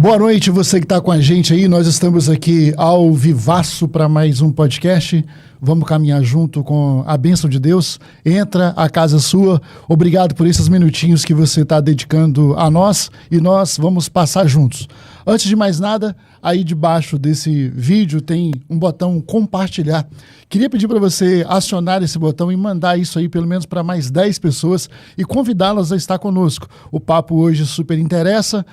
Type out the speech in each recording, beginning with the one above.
Boa noite, você que está com a gente aí. Nós estamos aqui ao vivaço para mais um podcast. Vamos caminhar junto com a bênção de Deus. Entra, a casa é sua. Obrigado por esses minutinhos que você está dedicando a nós e nós vamos passar juntos. Antes de mais nada, aí debaixo desse vídeo tem um botão compartilhar. Queria pedir para você acionar esse botão e mandar isso aí pelo menos para mais 10 pessoas e convidá-las a estar conosco. O papo hoje super interessa.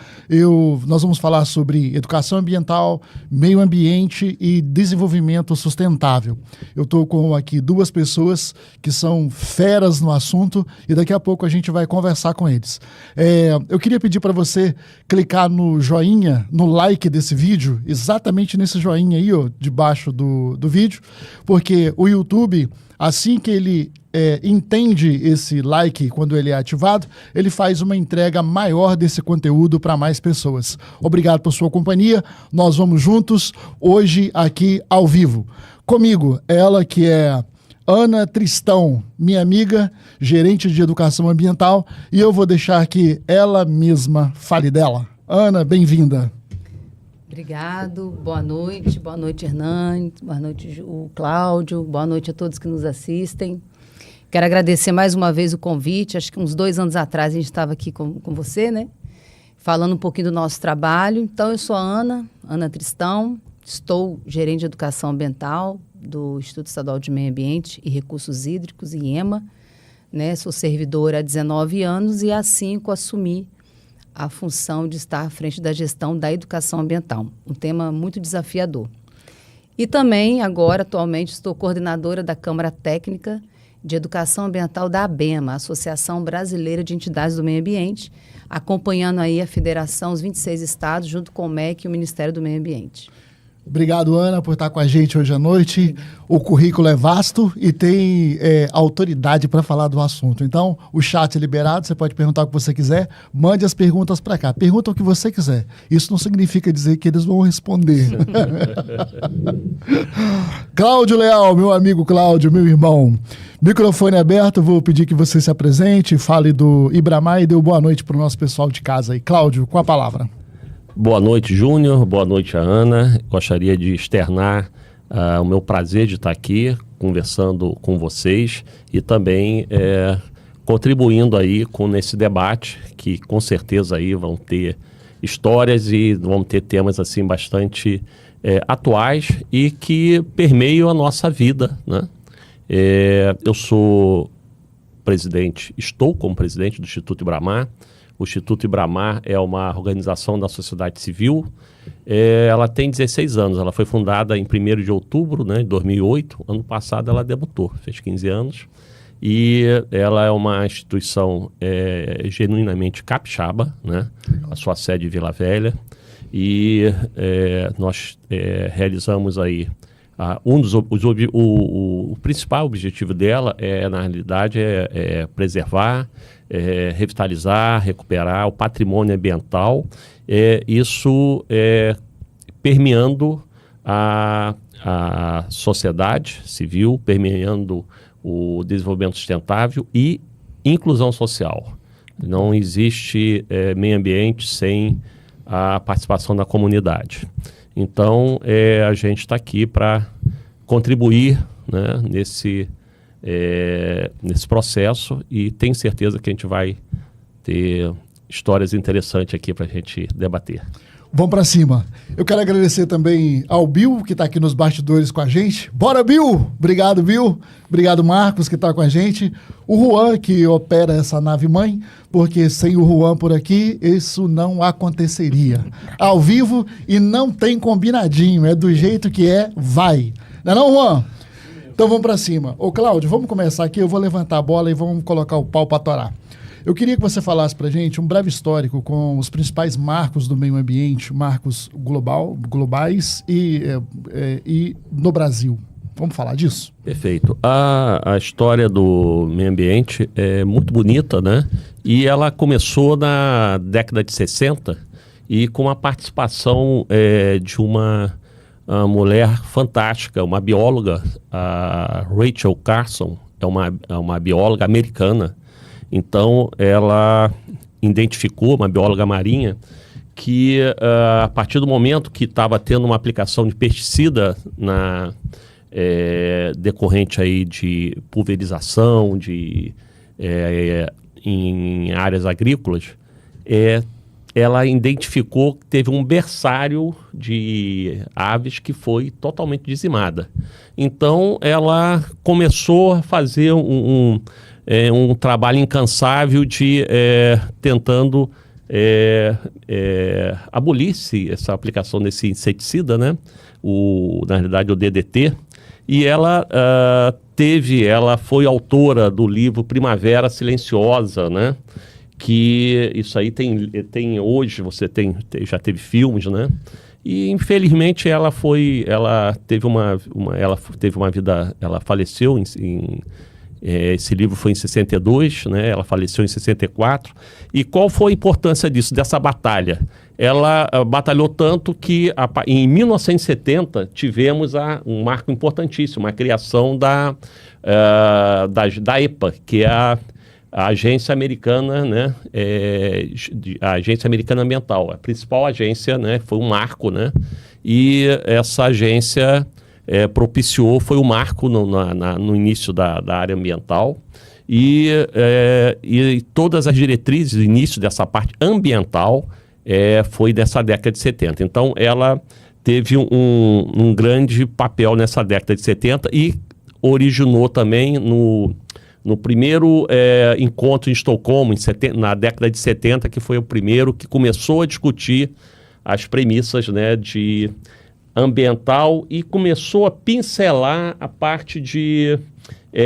Nós vamos falar sobre educação ambiental, meio ambiente e desenvolvimento sustentável. Eu estou com aqui duas pessoas que são feras no assunto e daqui a pouco a gente vai conversar com eles. Eu queria pedir para você clicar no joinha, no like desse vídeo, exatamente nesse joinha aí, ó, debaixo do vídeo, porque o YouTube, assim que ele entende esse like, quando ele é ativado, ele faz uma entrega maior desse conteúdo para mais pessoas. Obrigado por sua companhia, nós vamos juntos, hoje aqui ao vivo. Comigo, ela que é Ana Tristão, minha amiga, gerente de educação ambiental, e eu vou deixar que ela mesma fale dela. Ana, bem-vinda. Obrigado, boa noite Hernani, boa noite o Cláudio, boa noite a todos que nos assistem. Quero agradecer mais uma vez o convite, acho que uns 2 anos atrás a gente estava aqui com você, né? Falando um pouquinho do nosso trabalho. Então, eu sou a Ana Tristão, estou gerente de educação ambiental do Instituto Estadual de Meio Ambiente e Recursos Hídricos, IEMA, né? Sou servidora há 19 anos e há 5 assumi a função de estar à frente da gestão da educação ambiental, um tema muito desafiador. E também, agora, atualmente, estou coordenadora da Câmara Técnica de Educação Ambiental da ABEMA, Associação Brasileira de Entidades do Meio Ambiente, acompanhando aí a federação, os 26 estados, junto com o MEC e o Ministério do Meio Ambiente. Obrigado, Ana, por estar com a gente hoje à noite. O currículo é vasto e tem autoridade para falar do assunto. Então, o chat é liberado, você pode perguntar o que você quiser. Mande as perguntas para cá. Pergunta o que você quiser. Isso não significa dizer que eles vão responder. Cláudio Leal, meu amigo Cláudio, meu irmão. Microfone aberto, vou pedir que você se apresente, fale do Ibramar e dê boa noite para o nosso pessoal de casa aí. Cláudio, com a palavra. Boa noite, Júnior. Boa noite, a Ana. Gostaria de externar o meu prazer de estar aqui conversando com vocês e também contribuindo aí nesse debate que com certeza aí vão ter histórias e vão ter temas assim bastante atuais e que permeiam a nossa vida, né? Eu sou estou como presidente do Instituto Ibramar. O Instituto Ibramar é uma organização da sociedade civil. Ela tem 16 anos. Ela foi fundada em 1º de outubro, né, de 2008. Ano passado ela debutou, fez 15 anos. E ela é uma instituição genuinamente capixaba, né, a sua sede em Vila Velha. E nós realizamos aí o principal objetivo dela na realidade, preservar, revitalizar, recuperar o patrimônio ambiental, isso permeando a sociedade civil, permeando o desenvolvimento sustentável e inclusão social. Não existe meio ambiente sem a participação da comunidade. Então, a gente está aqui para contribuir, né, nesse processo e tenho certeza que a gente vai ter histórias interessantes aqui para a gente debater. Vamos para cima. Eu quero agradecer também ao Bill, que está aqui nos bastidores com a gente. Bora, Bill! Obrigado, Bill. Obrigado, Marcos, que está com a gente. O Juan, que opera essa nave-mãe, porque sem o Juan por aqui, isso não aconteceria. Ao vivo e não tem combinadinho. É do jeito que vai. Não é não, Juan? Então vamos para cima. Ô, Cláudio, vamos começar aqui. Eu vou levantar a bola e vamos colocar o pau para torar. Eu queria que você falasse para a gente um breve histórico com os principais marcos do meio ambiente, marcos globais e no Brasil. Vamos falar disso? Perfeito. A história do meio ambiente é muito bonita, né? E ela começou na década de 60 e com a participação de uma mulher fantástica, uma bióloga, a Rachel Carson, é uma bióloga americana. Então, ela identificou, uma bióloga marinha, que a partir do momento que estava tendo uma aplicação de pesticida decorrente aí de pulverização em áreas agrícolas, ela identificou que teve um berçário de aves que foi totalmente dizimada. Então, ela começou a fazer um trabalho incansável de tentando abolir-se essa aplicação desse inseticida, né? Na realidade, o DDT. E ela foi autora do livro Primavera Silenciosa, né? Que isso aí tem hoje, já teve filmes, né? E infelizmente ela teve uma vida, ela faleceu esse livro foi em 62, né? Ela faleceu em 64. E qual foi a importância dessa batalha? Ela batalhou tanto que em 1970 tivemos um marco importantíssimo, a criação da EPA, que é a agência americana, né? A agência americana ambiental, a principal agência, né? Foi um marco, né? E essa agência foi o marco no início da área ambiental e todas as diretrizes, o início dessa parte ambiental foi dessa década de 70. Então, ela teve um grande papel nessa década de 70 e originou também no primeiro encontro em Estocolmo, na década de 70, que foi o primeiro que começou a discutir as premissas, né, de ambiental e começou a pincelar a parte de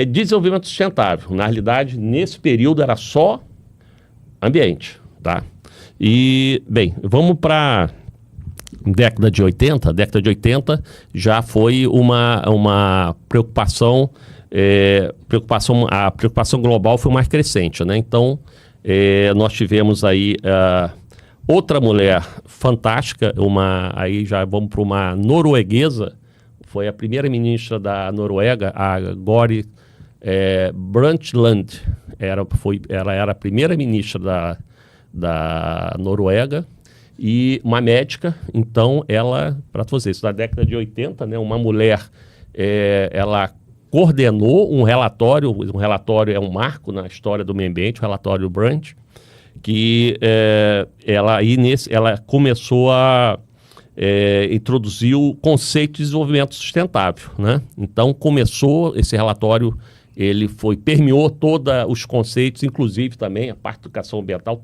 desenvolvimento sustentável. Na realidade, nesse período era só ambiente, tá? E, bem, vamos para década de 80. A década de 80 já foi uma preocupação, a preocupação global foi mais crescente, né? Então, nós tivemos aí outra mulher fantástica, aí já vamos para uma norueguesa, foi a primeira ministra da Noruega, a Guri Brundtland. Ela era a primeira ministra da Noruega e uma médica. Então, ela, para você, isso na década de 80, né, uma mulher, ela coordenou um relatório é um marco na história do meio ambiente, o relatório Brundtland, que ela começou a introduzir o conceito de desenvolvimento sustentável, né? Então começou esse relatório, ele permeou todos os conceitos, inclusive também a parte de educação ambiental,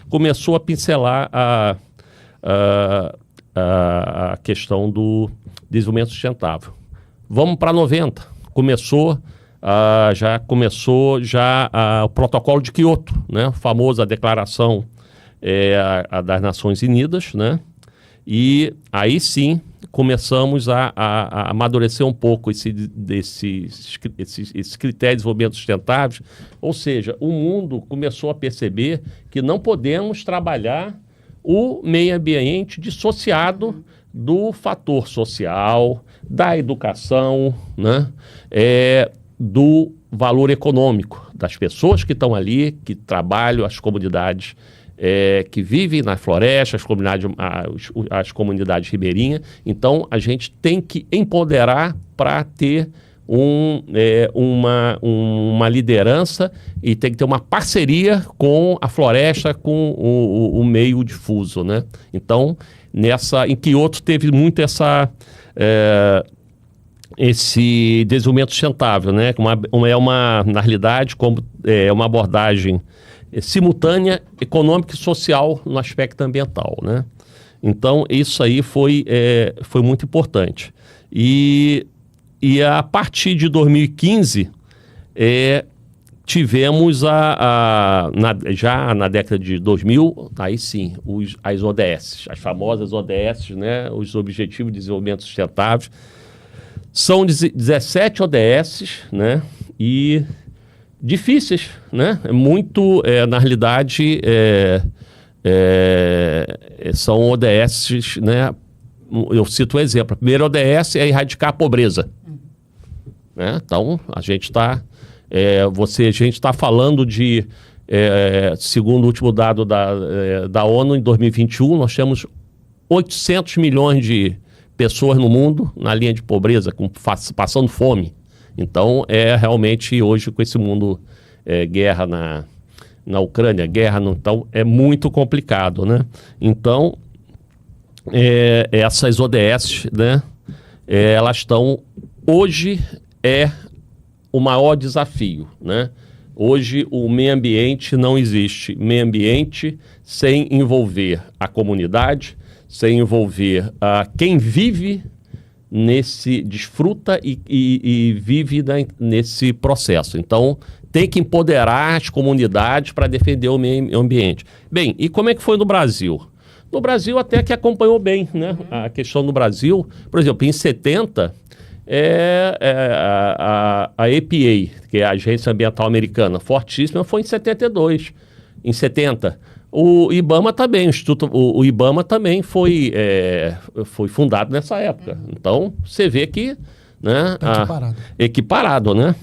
começou a pincelar a questão do desenvolvimento sustentável. Vamos para 90, já começou o protocolo de Kyoto, né? A famosa declaração das Nações Unidas, né? E aí sim começamos a amadurecer um pouco esses critérios de desenvolvimento sustentável, ou seja, o mundo começou a perceber que não podemos trabalhar o meio ambiente dissociado do fator social, da educação, né? Do valor econômico das pessoas que estão ali, que trabalham, as comunidades que vivem na floresta, as comunidades ribeirinhas. Então, a gente tem que empoderar para ter uma liderança e tem que ter uma parceria com a floresta, com o meio difuso, né? Então, em Kyoto teve muito esse desenvolvimento sustentável, né? Na realidade, é uma abordagem simultânea, econômica e social no aspecto ambiental, né? Então, isso aí foi muito importante. E a partir de 2015, tivemos já na década de 2000, aí sim, as ODS, as famosas ODS, né? Os Objetivos de Desenvolvimento Sustentável. São 17 ODS, né? E difíceis, né? Na realidade, são ODS, né? Eu cito um exemplo. A primeira ODS é erradicar a pobreza. Né? Então, a gente está falando de segundo o último dado da ONU, em 2021, nós temos 800 milhões de pessoas no mundo na linha de pobreza, passando fome. Então, realmente, hoje, com esse mundo, guerra na Ucrânia, então, é muito complicado, né? Então, essas ODS, né, elas estão... Hoje o maior desafio, né? Hoje o meio ambiente não existe. Meio ambiente sem envolver a comunidade, sem envolver quem vive desfruta e vive nesse processo. Então, tem que empoderar as comunidades para defender o meio ambiente. Bem, e como é que foi no Brasil? No Brasil até que acompanhou bem, né? A questão do Brasil, por exemplo, em 70... a EPA, que é a Agência Ambiental Americana, fortíssima, foi em 72. Em 70. O IBAMA também, o IBAMA também foi fundado nessa época. Então, você vê que... Né, equiparado, né?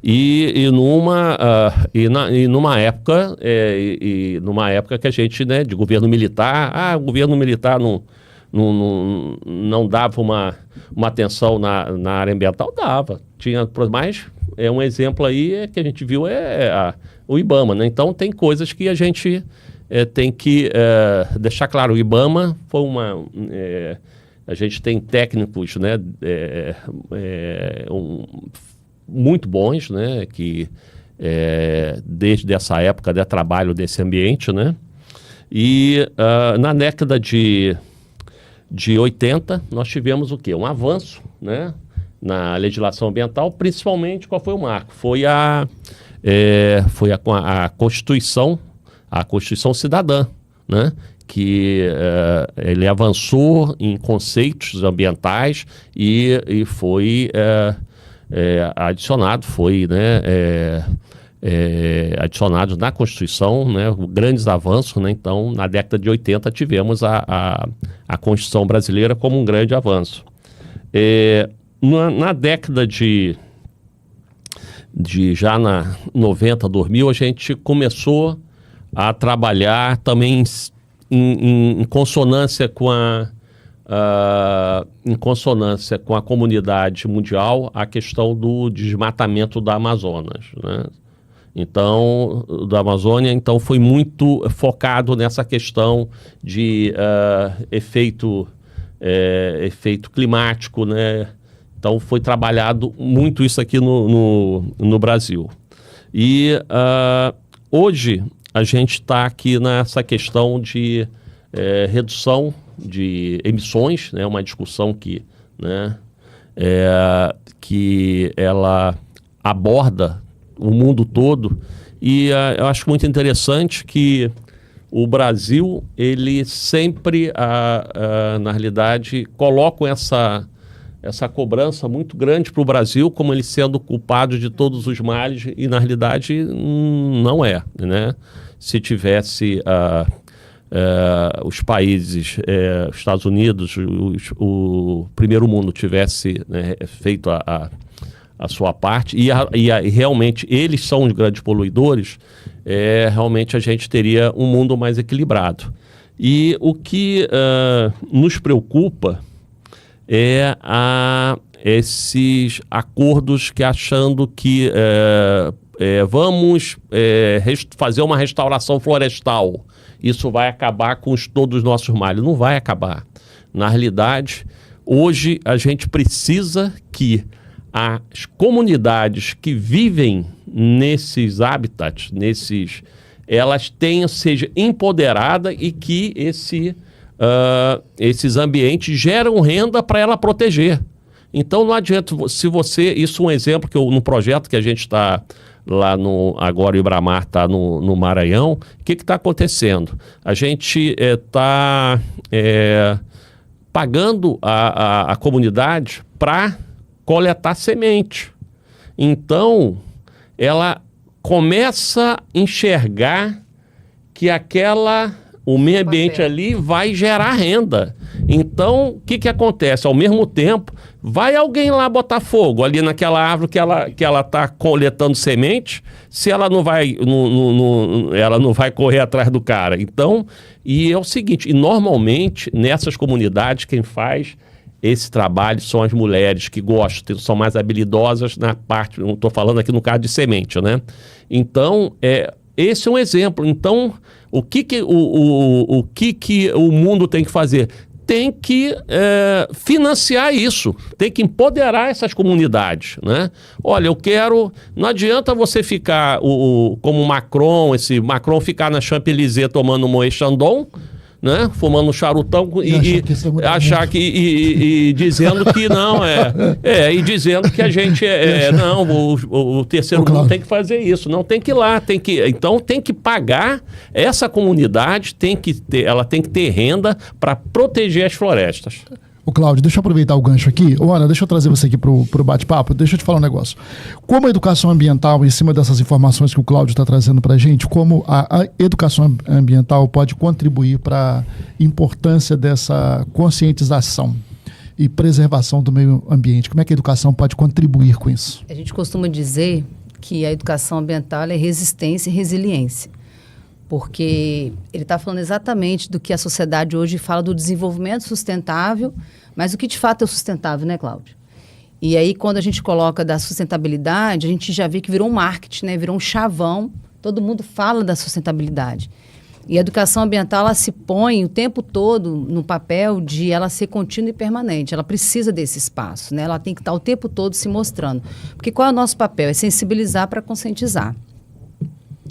E numa época que a gente, né, de governo militar, o governo militar não dava uma atenção na área ambiental, dava. Mas um exemplo aí que a gente viu o IBAMA, né? Então tem coisas que a gente tem que deixar claro. O IBAMA foi a gente tem técnicos, né, muito bons, né, que desde essa época de trabalho desse ambiente, né? E na década de 80, nós tivemos o quê? Um avanço, né, na legislação ambiental, principalmente qual foi o marco? Foi a Constituição Cidadã, né, que ele avançou em conceitos ambientais e foi adicionado, adicionados na Constituição, né, grandes avanços, né? Então, na década de 80, tivemos a Constituição brasileira como um grande avanço. Na década já na 90, 2000, a gente começou a trabalhar também em consonância com a comunidade mundial a questão do desmatamento da Amazonas, né? Então, da Amazônia, então foi muito focado nessa questão de efeito climático, né? Então foi trabalhado muito isso aqui no Brasil. E hoje a gente está aqui nessa questão de redução de emissões, né? Uma discussão que ela aborda o mundo todo, e eu acho muito interessante que o Brasil, ele sempre, na realidade, coloca essa cobrança muito grande para o Brasil, como ele sendo culpado de todos os males, e na realidade não é, né? Se tivesse os países, os Estados Unidos, o primeiro mundo tivesse, né, feito a sua parte, e realmente eles são os grandes poluidores, realmente a gente teria um mundo mais equilibrado. E o que nos preocupa esses acordos que achando que vamos fazer uma restauração florestal, isso vai acabar com todos os nossos males. Não vai acabar. Na realidade, hoje a gente precisa que as comunidades que vivem nesses habitats, elas sejam empoderadas, e que esses ambientes geram renda para ela proteger. Então não adianta, isso é um exemplo que no projeto que a gente está lá agora o Ibramar está no Maranhão. O que está acontecendo? A gente está pagando a comunidade para coletar semente. Então, ela começa a enxergar que o meio ambiente ali vai gerar renda. Então, o que acontece? Ao mesmo tempo, vai alguém lá botar fogo ali naquela árvore que ela está coletando semente, se ela não vai, ela não vai correr atrás do cara. Então, e é o seguinte, e normalmente nessas comunidades quem faz esse trabalho são as mulheres que gostam, são mais habilidosas na parte, não estou falando aqui no caso de semente, né? Então, esse é um exemplo. Então, o que o mundo tem que fazer? Tem que financiar isso, tem que empoderar essas comunidades, né? Olha, eu quero... Não adianta você ficar como Macron, esse Macron ficar na Champs-Élysées tomando um Moët Chandon, né? Fumando um charutão e achar que e dizendo que não e dizendo que a gente não, o terceiro mundo tem que fazer isso, não tem que ir lá, então tem que pagar essa comunidade, ela tem que ter renda para proteger as florestas. Ô, Cláudio, deixa eu aproveitar o gancho aqui. Ô, Ana, deixa eu trazer você aqui pro bate-papo. Deixa eu te falar um negócio. Como a educação ambiental, em cima dessas informações que o Cláudio está trazendo para a gente, como a educação ambiental pode contribuir para a importância dessa conscientização e preservação do meio ambiente? Como é que a educação pode contribuir com isso? A gente costuma dizer que a educação ambiental é resistência e resiliência. Porque ele está falando exatamente do que a sociedade hoje fala do desenvolvimento sustentável, mas o que de fato é sustentável, né, Cláudio? E aí, quando a gente coloca da sustentabilidade, a gente já vê que virou um marketing, né? Virou um chavão, todo mundo fala da sustentabilidade. E a educação ambiental, ela se põe o tempo todo no papel de ela ser contínua e permanente, ela precisa desse espaço, né? Ela tem que estar o tempo todo se mostrando. Porque qual é o nosso papel? É sensibilizar para conscientizar.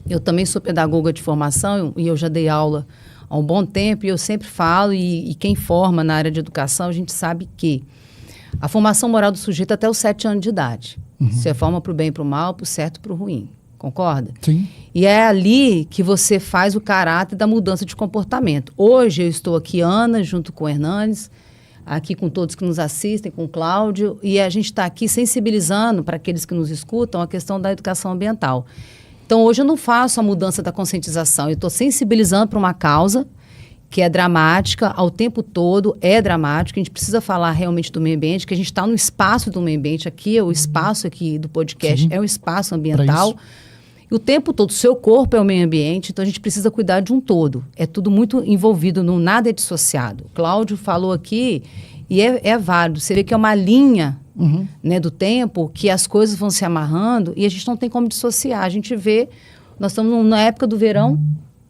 Eu também sou pedagoga de formação e eu já dei aula há um bom tempo e eu sempre falo, e quem forma na área de educação, a gente sabe que a formação moral do sujeito até os 7 anos de idade. Você forma para o bem e para o mal, para o certo e para o ruim. Concorda? Sim. E é ali que você faz o caráter da mudança de comportamento. Hoje eu estou aqui, Ana, junto com o Hernandes, aqui com todos que nos assistem, com o Cláudio, e a gente está aqui sensibilizando para aqueles que nos escutam a questão da educação ambiental. Então, hoje eu não faço a mudança da conscientização, eu estou sensibilizando para uma causa que é dramática, ao tempo todo é dramática, a gente precisa falar realmente do meio ambiente, que a gente está no espaço do meio ambiente, aqui, o espaço aqui do podcast é um espaço ambiental, e o tempo todo, o seu corpo é o meio ambiente, então a gente precisa cuidar de um todo, é tudo muito envolvido, nada é dissociado. O Cláudio falou aqui, e é válido, você vê que é uma linha né, do tempo, que as coisas vão se amarrando e a gente não tem como dissociar. A gente vê, nós estamos na época do verão,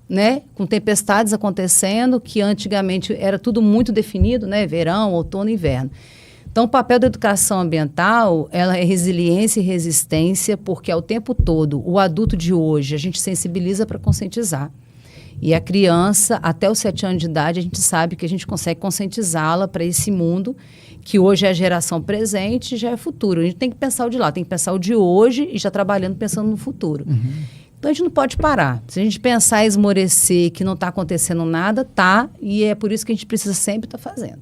né, com tempestades acontecendo, que antigamente era tudo muito definido, né, verão, outono e inverno. Então, o papel da educação ambiental, ela é resiliência e resistência, porque ao tempo todo, o adulto de hoje, a gente sensibiliza para conscientizar. E a criança, até os 7 anos de idade, a gente sabe que a gente consegue conscientizá-la para esse mundo, que hoje é a geração presente e já é futuro. A gente tem que pensar o de lá, tem que pensar o de hoje e já trabalhando, pensando no futuro. Então, a gente não pode parar. Se a gente pensar e esmorecer que não está acontecendo nada, tá, e é por isso que a gente precisa sempre estar fazendo.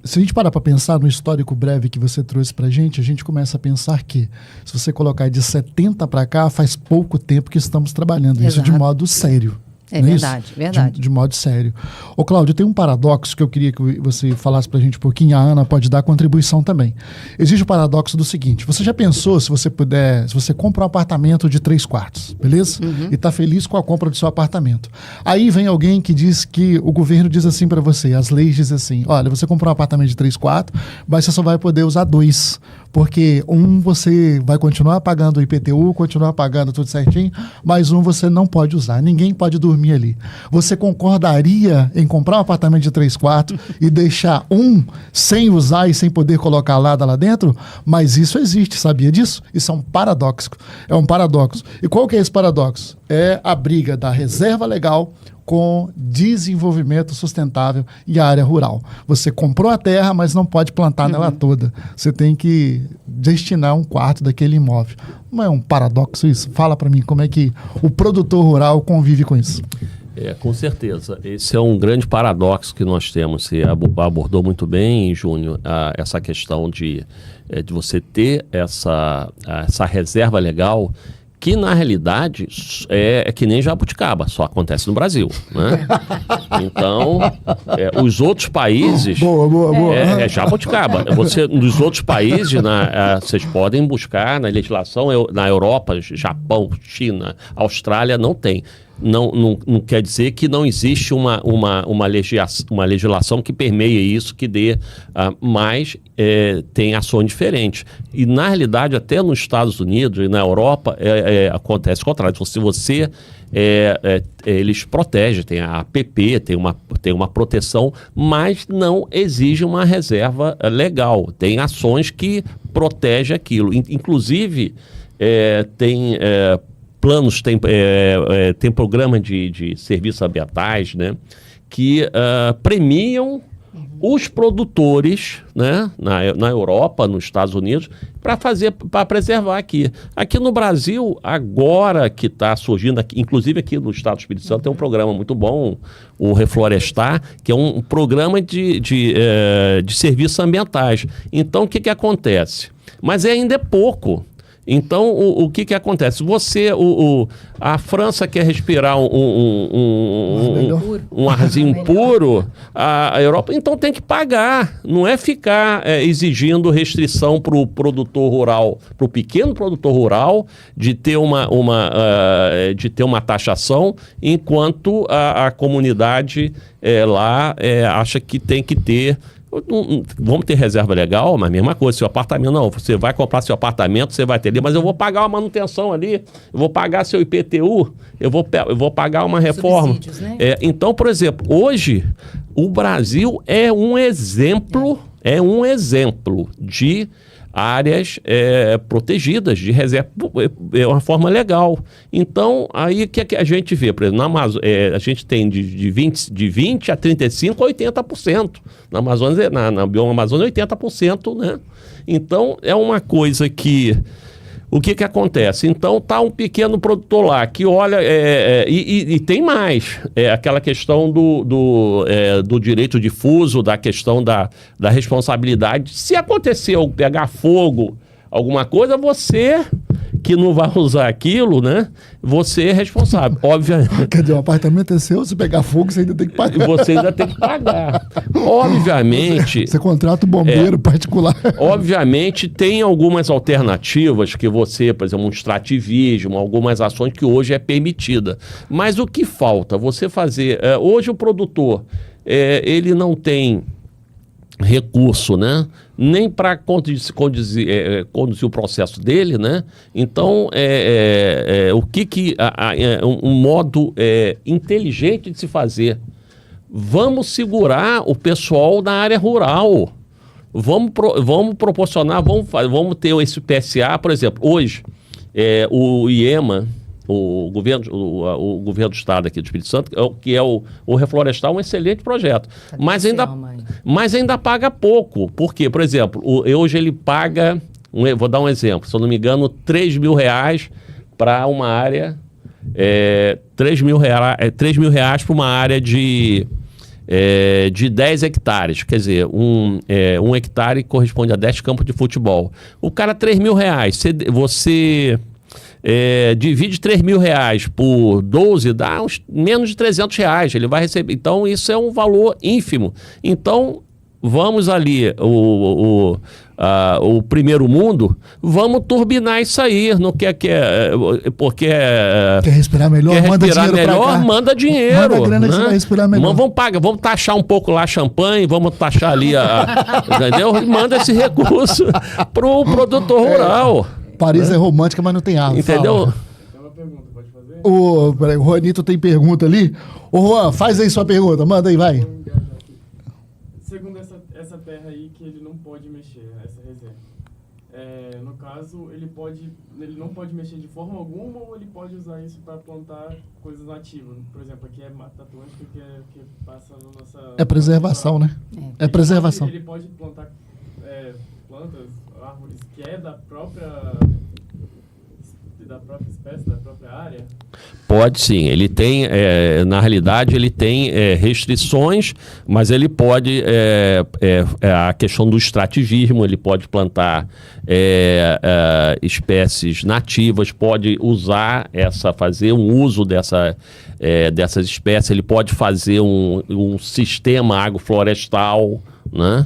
Se a gente parar para pensar no histórico breve que você trouxe para a gente começa a pensar que, se você colocar de 70 para cá, faz pouco tempo que estamos trabalhando. Exato. Isso de modo sério. É verdade, isso? Verdade. De modo sério. Ô, Cláudio, tem um paradoxo que eu queria que você falasse para a gente um pouquinho, a Ana pode dar contribuição também. Existe o paradoxo do seguinte, você já pensou, se você compra um apartamento de 3 quartos, beleza? E está feliz com a compra do seu apartamento. Aí vem alguém que diz que o governo diz assim para você, as leis dizem assim, olha, você comprou um apartamento de 3 quartos, mas você só vai poder usar 2, porque você vai continuar pagando o IPTU, continuar pagando tudo certinho, mas você não pode usar, ninguém pode dormir ali. Você concordaria em comprar um apartamento de 3 quartos e deixar sem usar e sem poder colocar nada lá dentro? Mas isso existe, sabia disso? Isso é um paradoxo. É um paradoxo. E qual que é esse paradoxo? É a briga da reserva legal com desenvolvimento sustentável e a área rural. Você comprou a terra, mas não pode plantar nela toda. Você tem que destinar um quarto daquele imóvel. Não é um paradoxo isso? Fala para mim como é que o produtor rural convive com isso. Com certeza. Esse é um grande paradoxo que nós temos. Você abordou muito bem, Júnior, essa questão de você ter essa reserva legal que na realidade é que nem jabuticaba, só acontece no Brasil, né? Então, os outros países... Boa. É jabuticaba. Nos outros países, vocês podem buscar na legislação, na Europa, Japão, China, Austrália, não tem. Não quer dizer que não existe uma legislação que permeie isso, que dê, mas tem ações diferentes. E, na realidade, até nos Estados Unidos e na Europa, acontece o contrário. Se você... eles protegem, tem a APP, tem uma proteção, mas não exige uma reserva legal. Tem ações que protegem aquilo. Inclusive, tem... planos, tem programa de serviços ambientais, né, que premiam os produtores, né, na Europa, nos Estados Unidos, para preservar aqui. Aqui no Brasil, agora que está surgindo, inclusive aqui no Estado do Espírito Santo, tem um programa muito bom, o Reflorestar, que é um programa de serviços ambientais. Então, o que acontece? Mas ainda é pouco. Então, o que acontece? A França quer respirar um arzinho puro, a Europa, então tem que pagar. Não é ficar exigindo restrição para o produtor rural, para o pequeno produtor rural, de ter uma taxação, enquanto a comunidade lá acha que tem que ter. Vamos ter reserva legal, mas a mesma coisa, seu apartamento, não, você vai comprar seu apartamento, você vai ter ali, mas eu vou pagar uma manutenção ali, eu vou pagar seu IPTU, eu vou pagar uma reforma. Né? Então, por exemplo, hoje o Brasil é um exemplo de áreas protegidas, de reserva, é uma forma legal. Então, aí o que a gente vê? Por exemplo, na Amazônia, a gente tem de 20 a 35% a 80%. Na Amazônia, na bioma Amazônia, 80%, né? Então, é uma coisa que... O que acontece? Então, tá um pequeno produtor lá que olha, e tem mais, aquela questão do direito difuso, da questão da responsabilidade. Se acontecer pegar fogo, alguma coisa, você que não vai usar aquilo, né? Você é responsável, obviamente. Quer dizer, o apartamento é seu, se pegar fogo, você ainda tem que pagar. Você ainda tem que pagar. Obviamente... Você contrata o bombeiro particular. Obviamente, tem algumas alternativas que você, por exemplo, um extrativismo, algumas ações que hoje é permitida. Mas o que falta? Você fazer... hoje o produtor, ele não tem recurso, né? Nem para conduzir o processo dele, né? Então, um modo inteligente de se fazer. Vamos segurar o pessoal da área rural. Vamos proporcionar, vamos ter esse PSA, por exemplo, hoje, o IEMA, o governo do estado aqui do Espírito Santo, que é o Reflorestar, um excelente projeto. Mas ainda paga pouco. Por quê? Por exemplo, hoje ele paga, vou dar um exemplo, se eu não me engano, R$3.000 para uma área, R$3.000 para uma área de 10 hectares. Quer dizer, um hectare corresponde a 10 campos de futebol. O cara, R$3.000, você... divide R$3.000 por 12, dá menos de R$300. Ele vai receber. Então, isso é um valor ínfimo. Então, vamos ali, o primeiro mundo, vamos turbinar isso aí. Não quer porque... Quer respirar melhor? Manda dinheiro. Manda grana que você vai respirar melhor. Vamos taxar um pouco lá champanhe, vamos taxar ali, entendeu? Manda esse recurso pro produtor rural. Paris é romântica, mas não tem água. Entendeu? Tem uma pergunta, pode fazer? O Juanito tem pergunta ali. Ô, Juan, faz aí sua pergunta. Manda aí, vai. Segundo essa terra aí que ele não pode mexer, essa reserva. No caso, ele não pode mexer de forma alguma, ou ele pode usar isso para plantar coisas nativas? Por exemplo, aqui é Mata Atlântica, que passa na nossa... É preservação, né? É preservação. Ele pode plantar plantas, árvores que é da própria da própria espécie, da própria área? Pode sim, ele tem, na realidade, ele tem restrições, mas ele pode, a questão do extrativismo, ele pode plantar espécies nativas, pode usar fazer um uso dessas espécies, ele pode fazer um sistema agroflorestal, né?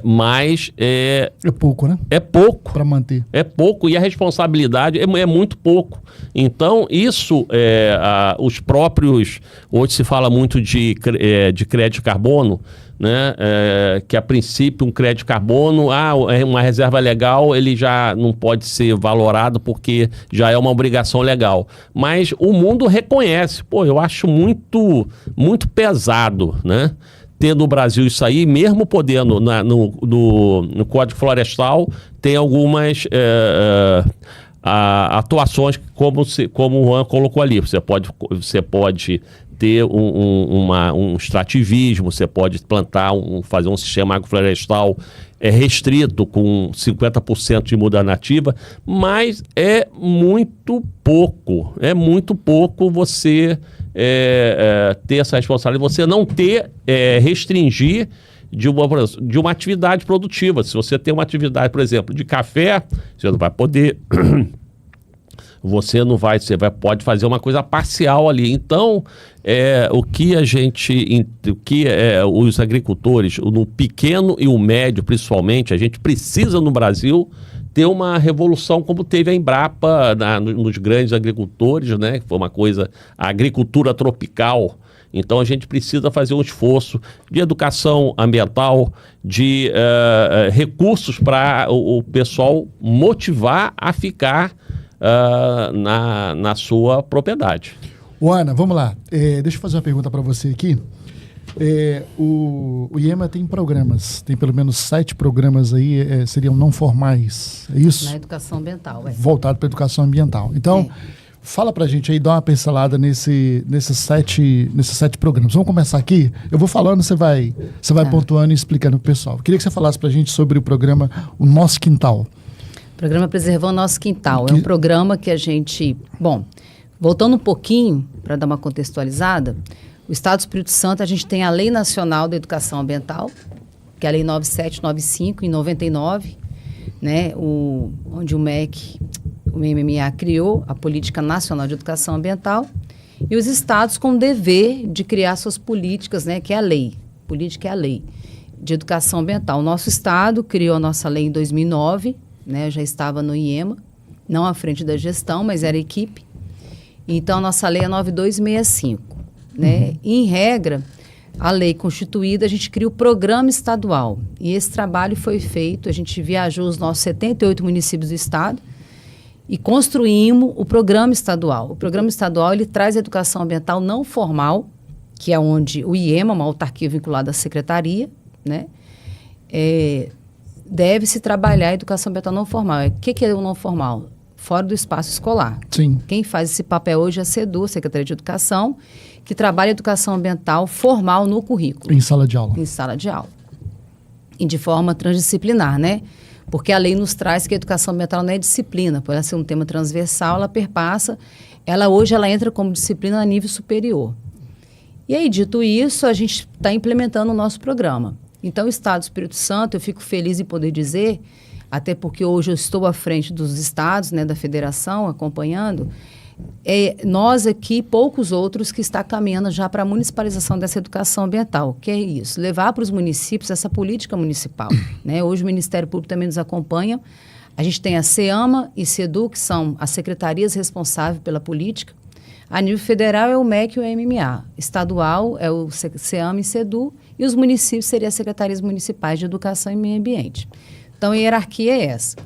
Mas é pouco, né? É pouco. Para manter. É pouco e a responsabilidade é muito pouco. Então, isso, os próprios... Hoje se fala muito de crédito de carbono, né? Que a princípio um crédito de carbono, uma reserva legal, ele já não pode ser valorado porque já é uma obrigação legal. Mas o mundo reconhece. Pô, eu acho muito, muito pesado, né? Ter no Brasil isso aí, mesmo podendo, no Código Florestal, tem algumas atuações, como o Juan colocou ali. Você pode ter um extrativismo, você pode plantar, fazer um sistema agroflorestal restrito, com 50% de muda nativa, mas é muito pouco você... ter essa responsabilidade, você não restringir de uma atividade produtiva. Se você tem uma atividade, por exemplo, de café, você não vai poder... pode fazer uma coisa parcial ali. Então, os agricultores, no pequeno e o médio, principalmente, a gente precisa no Brasil ter uma revolução como teve a Embrapa nos grandes agricultores, né? Que foi uma coisa, a agricultura tropical. Então a gente precisa fazer um esforço de educação ambiental, de recursos para o pessoal motivar a ficar na sua propriedade. Ana, vamos lá. Deixa eu fazer uma pergunta para você aqui. O IEMA tem programas, tem pelo menos 7 programas aí, seriam não formais, é isso? Na educação ambiental. Voltado para a educação ambiental. Então, fala para a gente aí, dá uma pincelada nesses 7 programas. Vamos começar aqui? Eu vou falando, você vai pontuando e explicando para o pessoal. Queria que você falasse para a gente sobre o programa O Nosso Quintal. O programa Preservando o Nosso Quintal. É um programa que a gente... Bom, voltando um pouquinho, para dar uma contextualizada... O Estado do Espírito Santo, a gente tem a Lei Nacional da Educação Ambiental, que é a Lei 9795, em 99, né, onde o MEC, o MMA, criou a Política Nacional de Educação Ambiental, e os estados com o dever de criar suas políticas, né, que é a lei. Política é a lei de educação ambiental. O nosso estado criou a nossa lei em 2009, né, eu já estava no IEMA, não à frente da gestão, mas era equipe. Então, a nossa lei é 9265. Né? Em regra, a lei constituída, a gente cria o programa estadual. E esse trabalho foi feito, a gente viajou os nossos 78 municípios do estado e construímos o programa estadual. O programa estadual, ele traz a educação ambiental não formal, que é onde o IEMA, uma autarquia vinculada à secretaria, né? Deve-se trabalhar a educação ambiental não formal. O que é o não formal? Fora do espaço escolar. Sim. Quem faz esse papel hoje é a SEDU, Secretaria de Educação, que trabalha a educação ambiental formal no currículo. Em sala de aula. Em sala de aula. E de forma transdisciplinar, né? Porque a lei nos traz que a educação ambiental não é disciplina. Por ela ser um tema transversal, ela perpassa. Hoje ela entra como disciplina a nível superior. E aí, dito isso, a gente está implementando o nosso programa. Então, o Estado do Espírito Santo, eu fico feliz em poder dizer, até porque hoje eu estou à frente dos estados, né, da federação, acompanhando, nós aqui, poucos outros, que está caminhando já para a municipalização dessa educação ambiental. Que é isso? Levar para os municípios essa política municipal. Né? Hoje o Ministério Público também nos acompanha. A gente tem a SEAMA e SEDU, que são as secretarias responsáveis pela política. A nível federal é o MEC e o MMA. Estadual é o SEAMA e SEDU. E os municípios seriam as secretarias municipais de educação e meio ambiente. Então, a hierarquia é essa.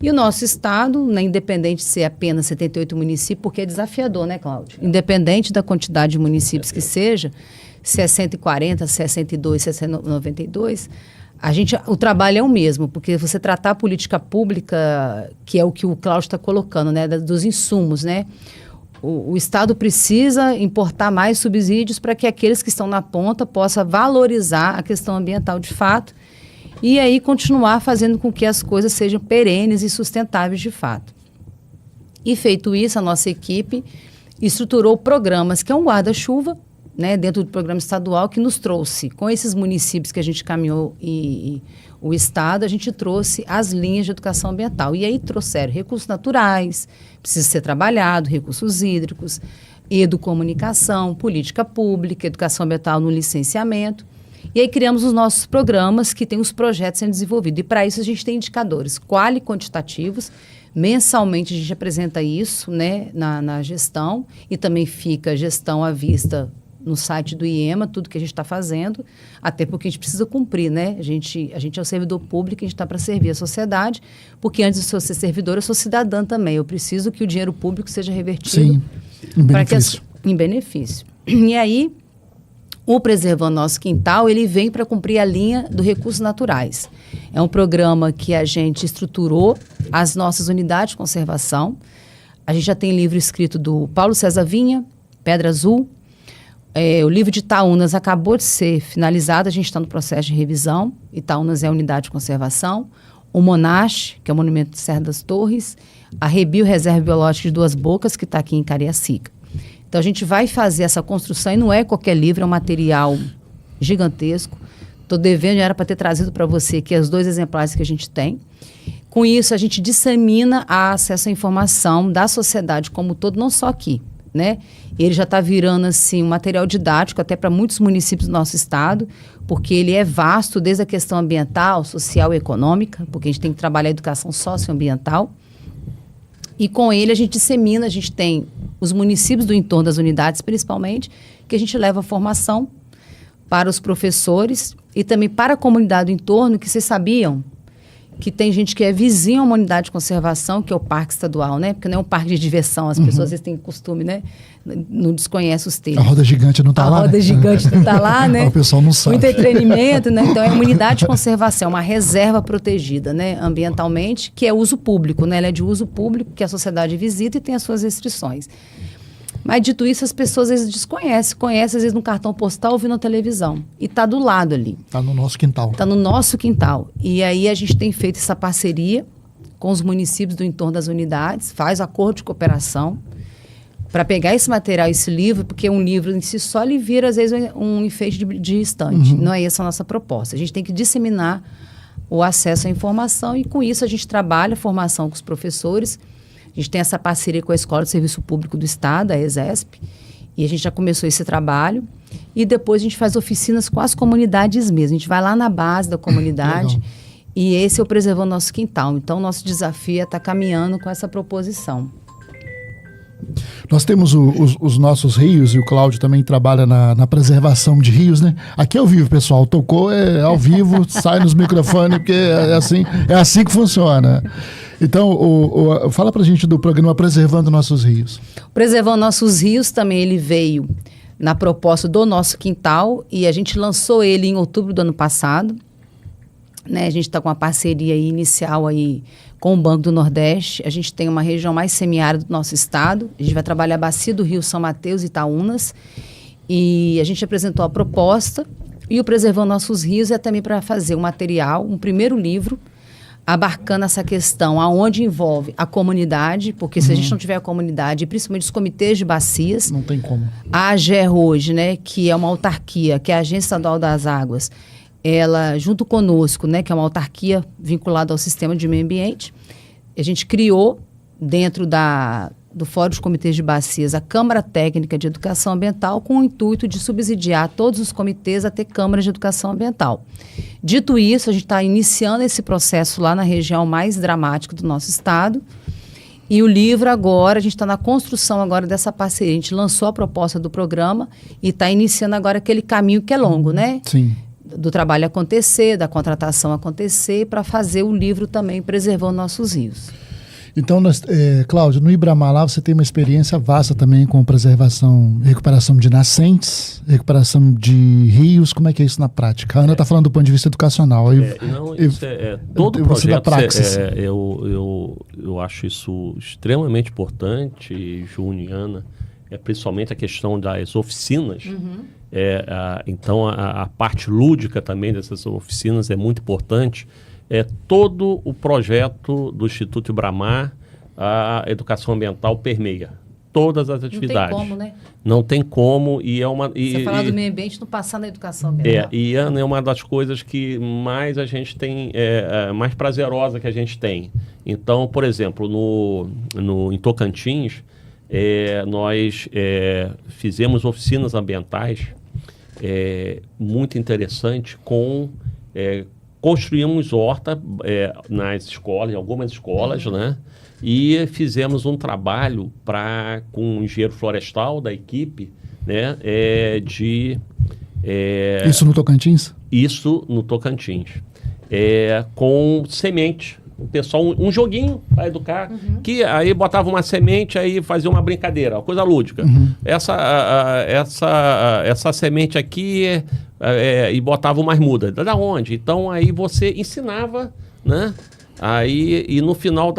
E o nosso estado, né, independente de ser apenas 78 municípios, porque é desafiador, né, Cláudio? Independente da quantidade de municípios que seja, se é 140, se é 102, se é 192, o trabalho é o mesmo, porque você tratar a política pública, que é o que o Cláudio está colocando, né, dos insumos, né? O Estado precisa importar mais subsídios para que aqueles que estão na ponta possam valorizar a questão ambiental de fato, e aí continuar fazendo com que as coisas sejam perenes e sustentáveis de fato. E feito isso, a nossa equipe estruturou programas, que é um guarda-chuva, né, dentro do programa estadual, que nos trouxe, com esses municípios que a gente caminhou e o Estado, a gente trouxe as linhas de educação ambiental. E aí trouxeram recursos naturais, precisa ser trabalhado, recursos hídricos, educomunicação, política pública, educação ambiental no licenciamento. E aí criamos os nossos programas, que têm os projetos sendo desenvolvidos. E para isso a gente tem indicadores quali e quantitativos. Mensalmente a gente apresenta isso, né, na gestão, e também fica a gestão à vista no site do IEMA, tudo que a gente está fazendo, até porque a gente precisa cumprir, né? A gente é o servidor público, a gente está para servir a sociedade, porque antes de eu ser servidor, eu sou cidadã também. Eu preciso que o dinheiro público seja revertido. Sim, em benefício. Em benefício. E aí, o Preservando Nosso Quintal, ele vem para cumprir a linha do Recursos Naturais. É um programa que a gente estruturou as nossas unidades de conservação. A gente já tem livro escrito do Paulo César Vinha, Pedra Azul. O livro de Itaúnas acabou de ser finalizado, a gente está no processo de revisão. Itaúnas é a unidade de conservação. O Monache, que é o Monumento de Serra das Torres. A Rebio, Reserva Biológica de Duas Bocas, que está aqui em Cariacica. Então, a gente vai fazer essa construção, e não é qualquer livro, é um material gigantesco. Estou devendo, era para ter trazido para você aqui os 2 exemplares que a gente tem. Com isso, a gente dissemina a acesso à informação da sociedade como um todo, não só aqui, né? Ele já está virando assim, um material didático até para muitos municípios do nosso estado, porque ele é vasto desde a questão ambiental, social e econômica, porque a gente tem que trabalhar a educação socioambiental. E com ele a gente dissemina, a gente tem os municípios do entorno das unidades, principalmente, que a gente leva a formação para os professores e também para a comunidade do entorno, que vocês sabiam que tem gente que é vizinho a uma unidade de conservação, que é o Parque Estadual, né? Porque não é um parque de diversão, as pessoas às vezes têm costume, né? Não desconhecem os termos. A roda gigante não está lá, A roda gigante não está lá, né? O pessoal não sabe. O entretenimento, né? Então, é uma unidade de conservação, uma reserva protegida, né? Ambientalmente, que é uso público, né? Ela é de uso público, que a sociedade visita e tem as suas restrições. Mas, dito isso, as pessoas às vezes desconhecem. Conhecem, às vezes, no cartão postal ou na televisão. E está do lado ali. Está no nosso quintal. Está no nosso quintal. E aí a gente tem feito essa parceria com os municípios do entorno das unidades, faz acordo de cooperação para pegar esse material, esse livro, porque um livro em si só ele vira, às vezes, um enfeite de estante. Não é essa a nossa proposta. A gente tem que disseminar o acesso à informação e, com isso, a gente trabalha a formação com os professores. A gente tem essa parceria com a Escola de Serviço Público do Estado, a ESESP, e a gente já começou esse trabalho. E depois a gente faz oficinas com as comunidades mesmo. A gente vai lá na base da comunidade. Legal. E esse é o Preservando Nosso Quintal. Então, nosso desafio é estar caminhando com essa proposição. Nós temos os nossos rios, e o Cláudio também trabalha na preservação de rios, né? Aqui é ao vivo, pessoal. Tocou, é ao vivo, sai nos microfones, porque é assim que funciona. Então, fala pra gente do programa Preservando Nossos Rios. Preservando Nossos Rios também, ele veio na proposta do Nosso Quintal, e a gente lançou ele em outubro do ano passado. Né? A gente está com uma parceria aí inicial aí com o Banco do Nordeste. A gente tem uma região mais semiárida do nosso estado. A gente vai trabalhar a bacia do Rio São Mateus e Itaúnas. E a gente apresentou a proposta. E o Preservando Nossos Rios é também para fazer um material, um primeiro livro, abarcando essa questão aonde envolve a comunidade, porque se a gente não tiver a comunidade, principalmente os comitês de bacias... Não tem como. A AGER hoje, né, que é uma autarquia, que é a Agência Estadual das Águas, ela, junto conosco, né, que é uma autarquia vinculada ao sistema de meio ambiente, a gente criou, dentro do Fórum de Comitês de Bacias, a Câmara Técnica de Educação Ambiental, com o intuito de subsidiar todos os comitês a ter câmaras de educação ambiental. Dito isso, a gente está iniciando esse processo lá na região mais dramática do nosso estado. E o livro agora, a gente está na construção agora dessa parceria. A gente lançou a proposta do programa e está iniciando agora aquele caminho que é longo, né? Sim. Do trabalho acontecer, da contratação acontecer, para fazer o livro também Preservando Nossos Rios. Então, Cláudio, no Ibramar lá você tem uma experiência vasta também com preservação, recuperação de nascentes, recuperação de rios. Como é que é isso na prática? A Ana está falando do ponto de vista educacional. Todo projeto, da praxis. eu acho isso extremamente importante, Júnior e Ana, principalmente a questão das oficinas. Então, a parte lúdica também dessas oficinas é muito importante. Todo o projeto do Instituto Ibramar a educação ambiental permeia todas as atividades. Não tem como, né? Não tem como, e é uma... Você falar do meio ambiente não passar na educação ambiental. E Ana, é uma das coisas que mais a gente tem, mais prazerosa que a gente tem. Então, por exemplo, em Tocantins, nós fizemos oficinas ambientais muito interessantes construímos horta nas escolas, em algumas escolas, né? E fizemos um trabalho com o engenheiro florestal da equipe, né? Isso no Tocantins? Isso no Tocantins. Com semente. O pessoal, um joguinho para educar, que aí botava uma semente, aí fazia uma brincadeira, uma coisa lúdica. Essa semente aqui e botava umas mudas. Da onde? Então aí você ensinava, né? Aí, e no final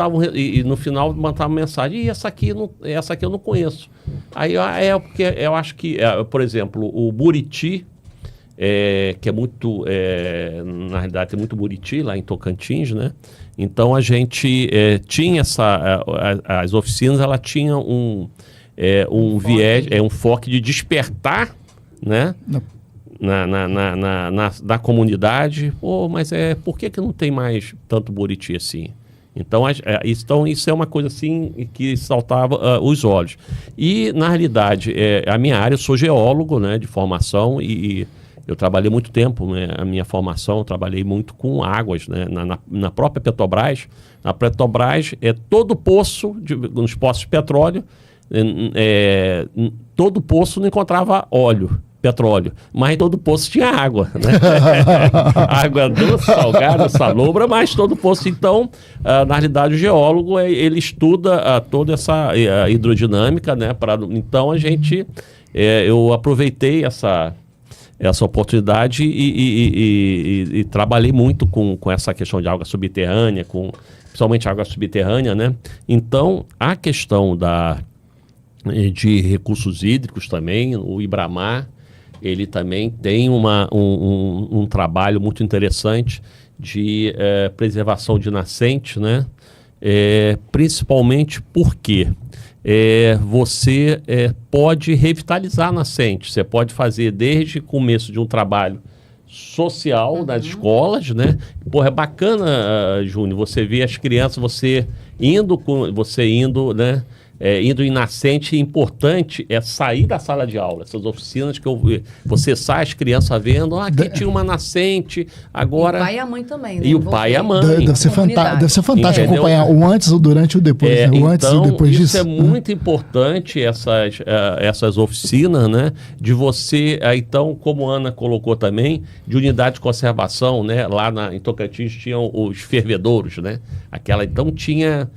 mandava uma mensagem, e essa aqui eu não conheço. Aí porque eu acho que, por exemplo, o Buriti, que é muito, na realidade tem muito Buriti lá em Tocantins, né? Então a gente tinha as oficinas, ela tinha um viés, um foco de despertar, né? Na comunidade. Mas por que não tem mais tanto Buriti assim? Então isso é uma coisa assim que saltava os olhos. E na realidade, a minha área, eu sou geólogo, né, de formação, e eu trabalhei muito tempo, né, a minha formação, eu trabalhei muito com águas, né, na própria Petrobras. A Petrobras todo poço, nos poços de petróleo, todo poço não encontrava petróleo, mas todo poço tinha água, né? Água doce, salgada, salobra, mas todo poço. Então, na realidade, o geólogo ele estuda toda essa hidrodinâmica, né? Então, eu aproveitei essa oportunidade e trabalhei muito com essa questão de água subterrânea, principalmente água subterrânea, né? Então, a questão de recursos hídricos também, o Ibramar, ele também tem um trabalho muito interessante de preservação de nascentes, né? Principalmente porque você pode revitalizar a nascente. Você pode fazer desde o começo de um trabalho social nas escolas, né? É bacana, Júnior, você vê as crianças, você indo, né? Indo em nascente, importante é sair da sala de aula. Essas oficinas que você sai, as crianças vendo, aqui tinha uma nascente, agora... E o pai e a mãe também, né? E o pai e a mãe. Deve ser fantástico Entendeu? acompanhar o antes, o durante e o depois. Né? O antes e o depois isso disso. É muito importante, essas oficinas, né? De você, então, como a Ana colocou também, de unidade de conservação, né? Lá em Tocantins tinham os fervedouros, né? Então tinha...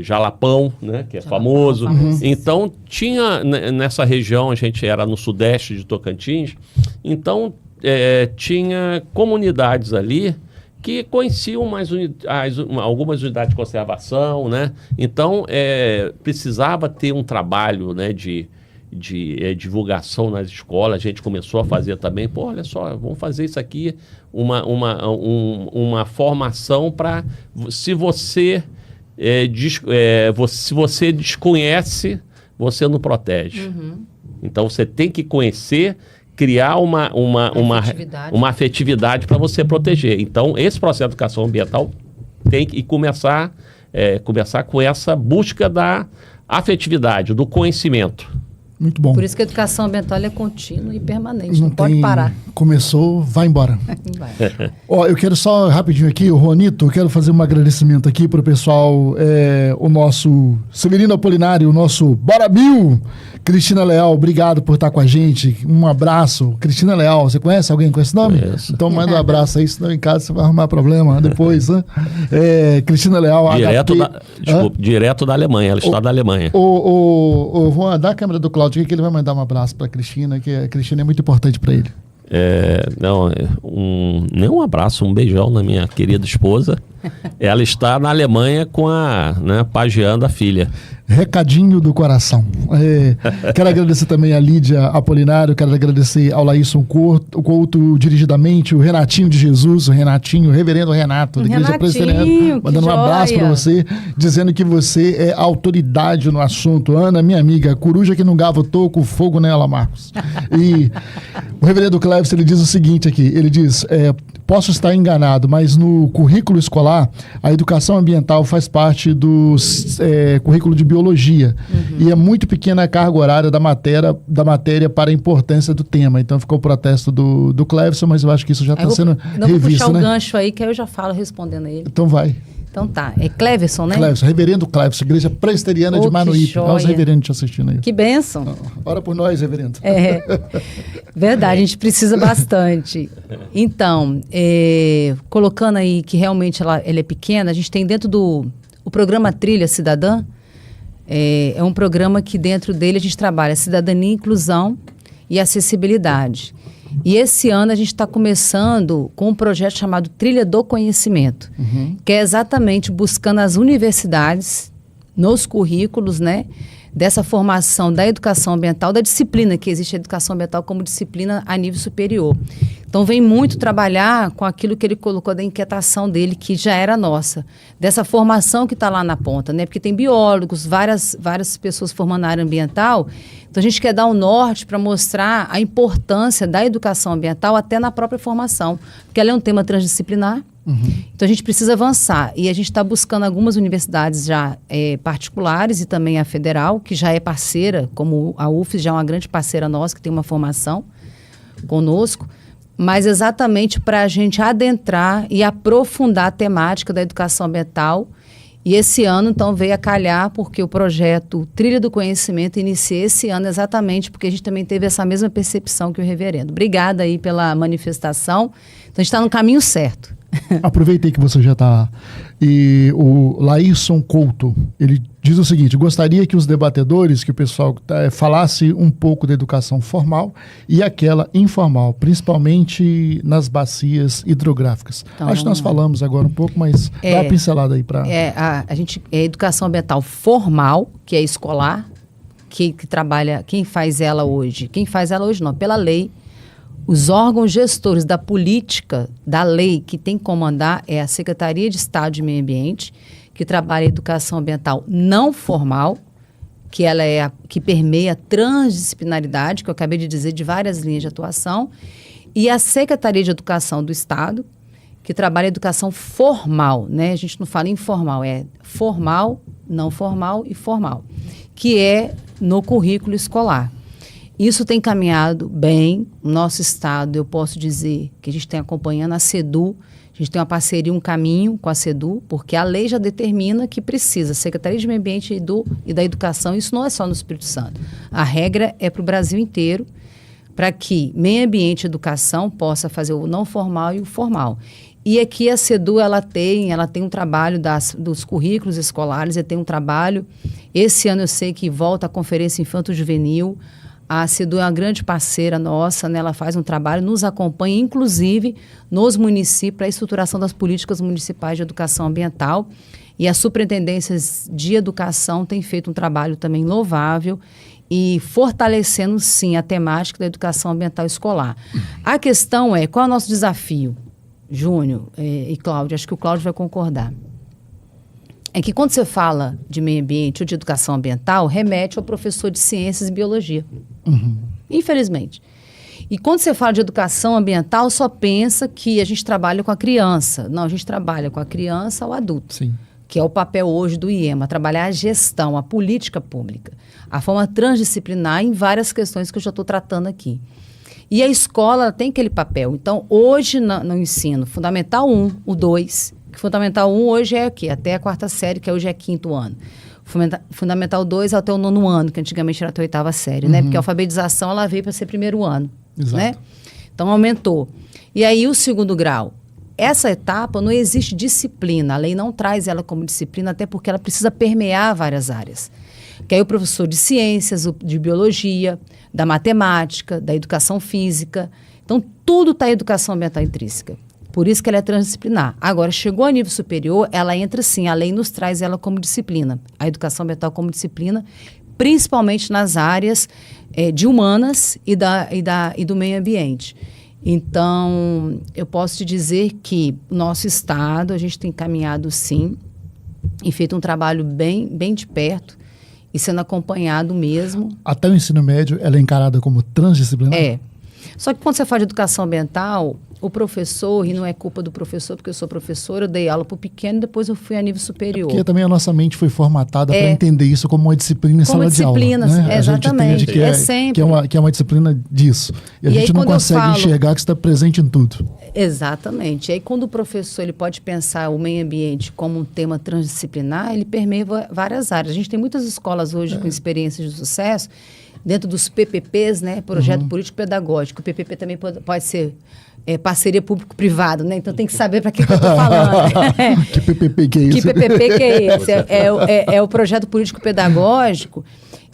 Jalapão, né, que é famoso. Então, tinha nessa região, a gente era no sudeste de Tocantins, então tinha comunidades ali que conheciam algumas unidades de conservação, né? Então, precisava ter um trabalho, né, de divulgação nas escolas. A gente começou a fazer também, olha só, vamos fazer isso aqui, uma formação para, se você desconhece, você não protege. Então você tem que conhecer, criar uma afetividade para você proteger. Então esse processo de educação ambiental tem que começar com essa busca da afetividade, do conhecimento. Muito bom. Por isso que a educação ambiental é contínua e permanente, não pode parar. Começou, vai embora. Vai. Eu quero só rapidinho aqui, o Juanito, eu quero fazer um agradecimento aqui para o pessoal, o nosso Severino Apolinário, o nosso Bora Bill, Cristina Leal, obrigado por estar com a gente, um abraço. Cristina Leal, você conhece alguém com esse nome? Conheço. Então manda um abraço aí, senão em casa você vai arrumar problema depois, né? Cristina Leal, direto da Alemanha, ela está da Alemanha. Vou dar a câmera do Cláudio aqui que ele vai mandar um abraço para a Cristina, que a Cristina é muito importante para ele. Nem um abraço, um beijão na minha querida esposa. ela está na Alemanha com pageando a filha. Recadinho do coração. Quero agradecer também a Lídia Apolinário, quero agradecer ao Laíson Couto, dirigidamente, o Renatinho de Jesus, o reverendo Renato, da Igreja Presbiteriana, mandando um abraço para você, dizendo que você é autoridade no assunto. Ana, minha amiga, coruja que não gava o toco, fogo nela, Marcos. E o reverendo Cleves, ele diz o seguinte aqui, ele diz, posso estar enganado, mas no currículo escolar, a educação ambiental faz parte do currículo de biologia. E é muito pequena a carga horária da matéria para a importância do tema. Então ficou o protesto do Cleverson, mas eu acho que isso já está sendo revisto, vou puxar né? o gancho aí, que aí eu já falo respondendo a ele. Então vai. Então tá, é Cleverson, né? Cleverson, reverendo Cleverson, Igreja Presbiteriana de Manuípe. Olha os reverendos te assistindo aí. Que bênção. Ora por nós, reverendo. Verdade, a gente precisa bastante. Então, colocando aí que realmente ela é pequena, a gente tem dentro o programa Trilha Cidadã, é um programa que dentro dele a gente trabalha cidadania, inclusão e acessibilidade. E esse ano a gente está começando com um projeto chamado Trilha do Conhecimento, que é exatamente buscando as universidades, nos currículos, né, dessa formação da educação ambiental, da disciplina, que existe a educação ambiental como disciplina a nível superior. Então, vem muito trabalhar com aquilo que ele colocou da inquietação dele, que já era nossa, dessa formação que está lá na ponta, né? Porque tem biólogos, várias pessoas formando na área ambiental. Então, a gente quer dar um norte para mostrar a importância da educação ambiental até na própria formação, porque ela é um tema transdisciplinar. Então, a gente precisa avançar. E a gente está buscando algumas universidades já particulares e também a federal, que já é parceira, como a UFES já é uma grande parceira nossa, que tem uma formação conosco, mas exatamente para a gente adentrar e aprofundar a temática da educação ambiental. E esse ano, então, veio a calhar, porque o projeto Trilha do Conhecimento inicia esse ano exatamente porque a gente também teve essa mesma percepção que o reverendo. Obrigada aí pela manifestação. Então, a gente está no caminho certo. Aproveitei que você já está. E o Laíson Couto, ele diz o seguinte: gostaria que os debatedores, que o pessoal falasse um pouco da educação formal e aquela informal, principalmente nas bacias hidrográficas. Então, acho que nós falamos agora um pouco, mas dá uma pincelada aí para... A gente educação ambiental formal, que é escolar, que trabalha, quem faz ela hoje não, pela lei. Os órgãos gestores da política, da lei, que tem que comandar é a Secretaria de Estado de Meio Ambiente, que trabalha a educação ambiental não formal, que ela que permeia a transdisciplinaridade, que eu acabei de dizer, de várias linhas de atuação, e a Secretaria de Educação do Estado, que trabalha a educação formal, né? A gente não fala informal, é formal, não formal e formal, que é no currículo escolar. Isso tem caminhado bem. No nosso estado, eu posso dizer que a gente tem acompanhando a SEDU, a gente tem uma parceria, um caminho com a SEDU, porque a lei já determina que precisa, Secretaria de Meio Ambiente e da Educação, isso não é só no Espírito Santo. A regra é para o Brasil inteiro, para que meio ambiente e educação possa fazer o não formal e o formal. E aqui a SEDU, ela tem um trabalho dos currículos escolares, ela tem um trabalho, esse ano eu sei que volta a Conferência Infanto-Juvenil. A SEDU é uma grande parceira nossa, né? Ela faz um trabalho, nos acompanha, inclusive, nos municípios, para a estruturação das políticas municipais de educação ambiental. E as superintendências de educação têm feito um trabalho também louvável e fortalecendo, sim, a temática da educação ambiental escolar. A questão é, qual é o nosso desafio, Júnior e Cláudio? Acho que o Cláudio vai concordar. É que quando você fala de meio ambiente ou de educação ambiental, remete ao professor de ciências e biologia. Infelizmente. E quando você fala de educação ambiental, só pensa que a gente trabalha com a criança. Não, a gente trabalha com a criança ao adulto. Sim. Que é o papel hoje do IEMA, trabalhar a gestão, a política pública, a forma transdisciplinar em várias questões que eu já estou tratando aqui. E a escola tem aquele papel. Então, hoje no ensino, Fundamental 1, o 2... Fundamental 1 hoje é aqui, até a 4ª série, que hoje é 5º ano. Fundamental 2 até o 9º ano, que antigamente era a 8ª série, né? Porque a alfabetização, ela veio para ser 1º ano, né? Então, aumentou. E aí, o 2º grau. Essa etapa não existe disciplina, a lei não traz ela como disciplina, até porque ela precisa permear várias áreas. Que aí o professor de ciências, de biologia, da matemática, da educação física. Então, tudo está em educação ambiental intrínseca. Por isso que ela é transdisciplinar. Agora, chegou a nível superior, ela entra sim, a lei nos traz ela como disciplina, a educação ambiental como disciplina, principalmente nas áreas de humanas e do meio ambiente. Então, eu posso te dizer que o nosso estado, a gente tem caminhado sim, e feito um trabalho bem de perto, e sendo acompanhado mesmo. Até o ensino médio, ela é encarada como transdisciplinar? É. Só que quando você fala de educação ambiental, o professor, e não é culpa do professor, porque eu sou professora, eu dei aula para o pequeno, depois eu fui a nível superior. Porque também a nossa mente foi formatada para entender isso como uma disciplina em sala de aula. Né? Exatamente. A gente entende sempre. Que é uma disciplina disso. E a gente não consegue enxergar que está presente em tudo. Exatamente. E aí, quando o professor ele pode pensar o meio ambiente como um tema transdisciplinar, ele permeia várias áreas. A gente tem muitas escolas hoje com experiências de sucesso, dentro dos PPPs, né? Projeto Político Pedagógico. O PPP também pode ser parceria público-privado, né? Então tem que saber para que eu estou falando. Que PPP que é isso? Que PPP que é esse? É o Projeto Político Pedagógico.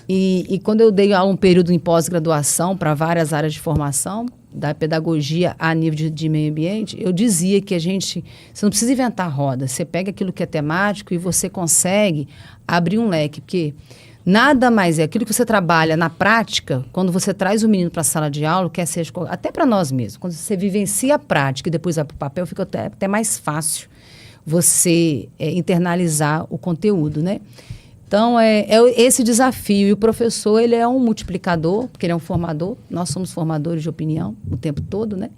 E quando eu dei aula um período em pós-graduação para várias áreas de formação, da pedagogia a nível de meio ambiente, eu dizia que você não precisa inventar roda, você pega aquilo que é temático e você consegue abrir um leque, porque nada mais é aquilo que você trabalha na prática, quando você traz o menino para a sala de aula, quer seja até para nós mesmos, quando você vivencia a prática e depois vai para o papel, fica até mais fácil você internalizar o conteúdo, né? Então, é esse desafio. E o professor, ele é um multiplicador, porque ele é um formador. Nós somos formadores de opinião o tempo todo, né?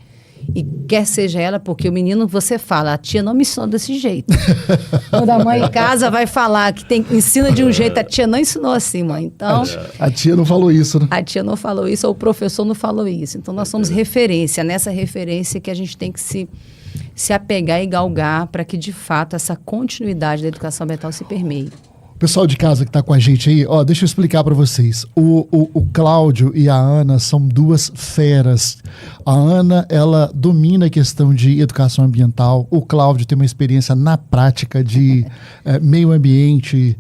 E quer seja ela, porque o menino, você fala, a tia não me ensinou desse jeito. Quando a mãe em casa vai falar que ensina de um jeito, a tia não ensinou assim, mãe. Então, a tia não falou isso, né? A tia não falou isso, ou o professor não falou isso. Então, nós somos referência. Nessa referência que a gente tem que se apegar e galgar para que, de fato, essa continuidade da educação ambiental se permeie. Pessoal de casa que está com a gente aí, deixa eu explicar para vocês. O Cláudio e a Ana são duas feras. A Ana, ela domina a questão de educação ambiental. O Cláudio tem uma experiência na prática de meio ambiente,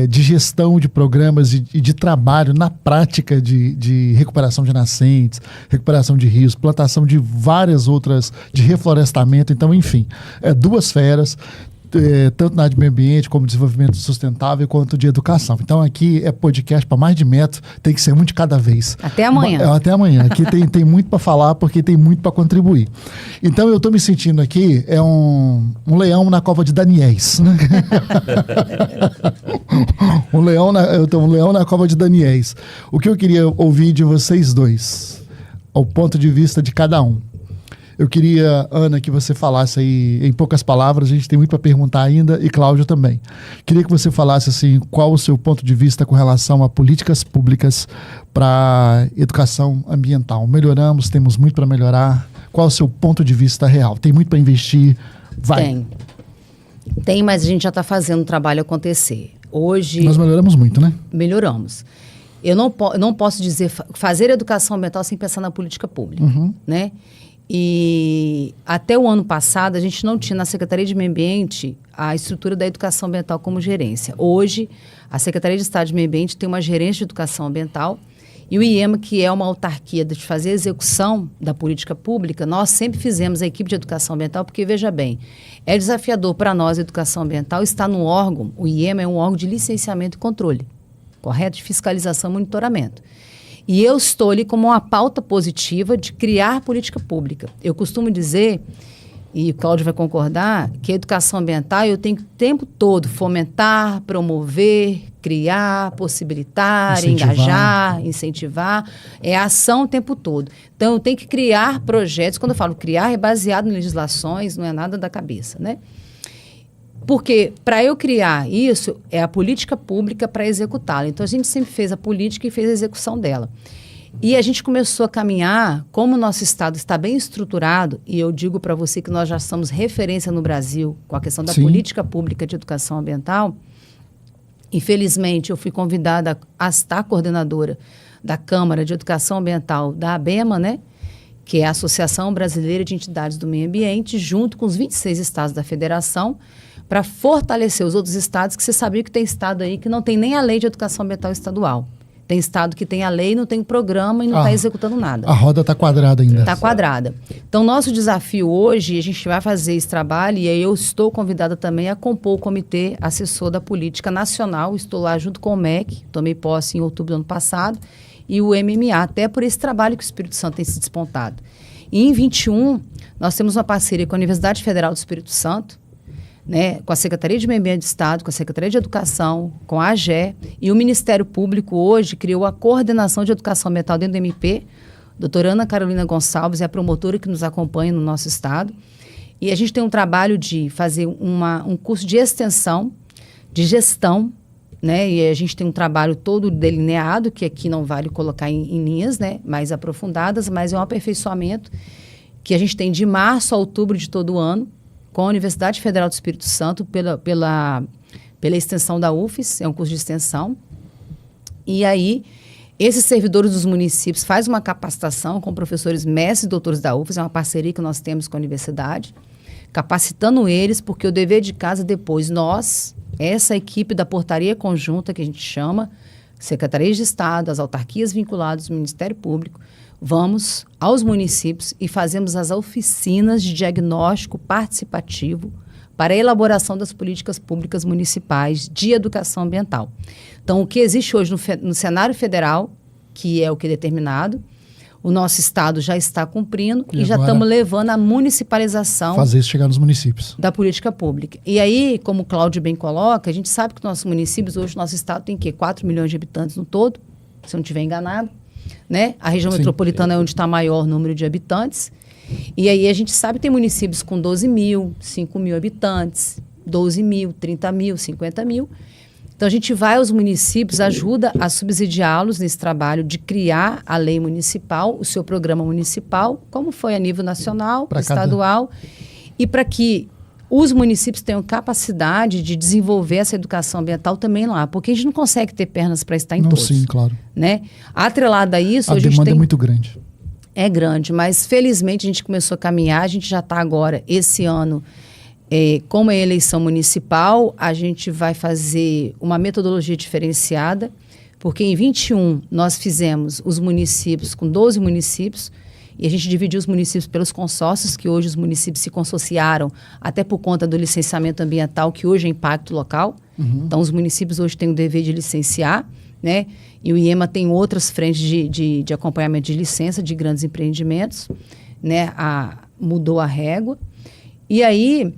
de gestão de programas e de trabalho na prática de recuperação de nascentes, recuperação de rios, plantação de várias outras, de reflorestamento. Então, enfim, duas feras. Tanto na área de meio ambiente, como desenvolvimento sustentável, quanto de educação. Então, aqui é podcast para mais de metro, tem que ser um de cada vez. Até amanhã. Até amanhã. Aqui tem muito para falar, porque tem muito para contribuir. Então, eu estou me sentindo aqui, um leão na cova de Daniéis. Né? um leão na cova de Daniéis. O que eu queria ouvir de vocês dois, ao ponto de vista de cada um. Eu queria, Ana, que você falasse aí em poucas palavras, a gente tem muito para perguntar ainda, e Cláudio também. Queria que você falasse assim, qual o seu ponto de vista com relação a políticas públicas para educação ambiental. Melhoramos, temos muito para melhorar. Qual o seu ponto de vista real? Tem muito para investir? Vai. Tem, mas a gente já está fazendo o trabalho acontecer. Hoje... Nós melhoramos muito, né? Melhoramos. Eu não posso dizer fazer educação ambiental sem pensar na política pública, né? E até o ano passado, a gente não tinha na Secretaria de Meio Ambiente a estrutura da educação ambiental como gerência. Hoje, a Secretaria de Estado de Meio Ambiente tem uma gerência de educação ambiental e o IEMA, que é uma autarquia de fazer a execução da política pública, nós sempre fizemos a equipe de educação ambiental, porque, veja bem, é desafiador para nós a educação ambiental estar num órgão, o IEMA é um órgão de licenciamento e controle, correto? De fiscalização e monitoramento. E eu estou ali como uma pauta positiva de criar política pública. Eu costumo dizer, e o Cláudio vai concordar, que a educação ambiental eu tenho que o tempo todo fomentar, promover, criar, possibilitar, engajar, incentivar. É ação o tempo todo. Então, eu tenho que criar projetos. Quando eu falo criar, é baseado em legislações, não é nada da cabeça, né? Porque, para eu criar isso, é a política pública para executá-la. Então, a gente sempre fez a política e fez a execução dela. E a gente começou a caminhar, como o nosso Estado está bem estruturado, e eu digo para você que nós já somos referência no Brasil com a questão da política pública de educação ambiental. Infelizmente, eu fui convidada a estar coordenadora da Câmara de Educação Ambiental da ABEMA, né? Que é a Associação Brasileira de Entidades do Meio Ambiente, junto com os 26 estados da federação, para fortalecer os outros estados, que você sabia que tem estado aí que não tem nem a lei de educação ambiental estadual. Tem estado que tem a lei, não tem o programa e não está executando nada. A roda está quadrada ainda. Está quadrada. Então, nosso desafio hoje, a gente vai fazer esse trabalho, e aí eu estou convidada também a compor o Comitê Assessor da Política Nacional. Estou lá junto com o MEC, tomei posse em outubro do ano passado, e o MMA, até por esse trabalho que o Espírito Santo tem se despontado. E em 21, nós temos uma parceria com a Universidade Federal do Espírito Santo, né, com a Secretaria de Meio Ambiente do Estado, com a Secretaria de Educação, com a AGE, e o Ministério Público hoje criou a Coordenação de Educação Ambiental dentro do MP. Doutora Ana Carolina Gonçalves é a promotora que nos acompanha no nosso estado. E a gente tem um trabalho de fazer um curso de extensão, de gestão, né, e a gente tem um trabalho todo delineado, que aqui não vale colocar em linhas, né, mais aprofundadas, mas é um aperfeiçoamento que a gente tem de março a outubro de todo ano, com a Universidade Federal do Espírito Santo, pela extensão da UFES, é um curso de extensão. E aí, esses servidores dos municípios fazem uma capacitação com professores mestres e doutores da UFES, é uma parceria que nós temos com a universidade, capacitando eles, porque o dever de casa depois, nós, essa equipe da portaria conjunta, que a gente chama, Secretarias de Estado, as autarquias vinculadas, o Ministério Público, vamos aos municípios e fazemos as oficinas de diagnóstico participativo para a elaboração das políticas públicas municipais de educação ambiental. Então, o que existe hoje no cenário federal, que é o que é determinado, o nosso estado já está cumprindo e já estamos levando a municipalização... Fazer isso chegar nos municípios. ...da política pública. E aí, como o Cláudio bem coloca, a gente sabe que nossos municípios, hoje, nosso estado tem 4 milhões de habitantes no todo, se eu não estiver enganado. Né? A região metropolitana é onde está maior número de habitantes. E aí a gente sabe que tem municípios com 12 mil, 5 mil habitantes, 12 mil, 30 mil, 50 mil. Então a gente vai aos municípios, ajuda a subsidiá-los nesse trabalho de criar a lei municipal, o seu programa municipal, como foi a nível nacional, estadual, e para que os municípios tenham capacidade de desenvolver essa educação ambiental também lá, porque a gente não consegue ter pernas para estar em todos. Sim, claro. Né? Atrelado a isso, a demanda é muito grande. É grande, mas felizmente a gente começou a caminhar, a gente já está agora, esse ano, como é eleição municipal, a gente vai fazer uma metodologia diferenciada, porque em 21 nós fizemos os municípios, com 12 municípios, e a gente dividiu os municípios pelos consórcios, que hoje os municípios se consorciaram, até por conta do licenciamento ambiental, que hoje é impacto local. Uhum. Então, os municípios hoje têm o dever de licenciar, né? E o IEMA tem outras frentes de acompanhamento de licença de grandes empreendimentos, né? Mudou a régua. E aí,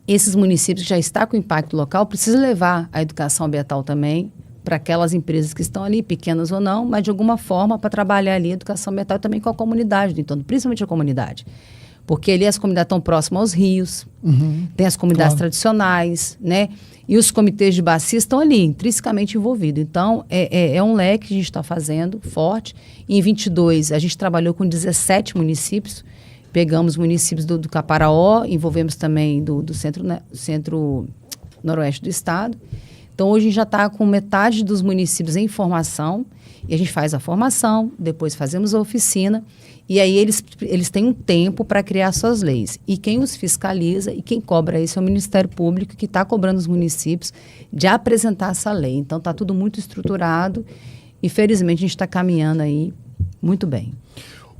esses municípios que já estão com impacto local precisam levar a educação ambiental também para aquelas empresas que estão ali, pequenas ou não, mas de alguma forma para trabalhar ali a educação ambiental também com a comunidade do entorno, principalmente a comunidade. Porque ali as comunidades estão próximas aos rios, tem as comunidades tradicionais, né? E os comitês de bacia estão ali, intrinsecamente envolvidos. Então, é um leque que a gente está fazendo forte. Em 22, a gente trabalhou com 17 municípios, pegamos municípios do Caparaó, envolvemos também do centro-noroeste do estado. Então, hoje a gente já está com metade dos municípios em formação, e a gente faz a formação, depois fazemos a oficina, e aí eles têm um tempo para criar suas leis. E quem os fiscaliza e quem cobra isso é o Ministério Público, que está cobrando os municípios de apresentar essa lei. Então, está tudo muito estruturado e, felizmente, a gente está caminhando aí muito bem.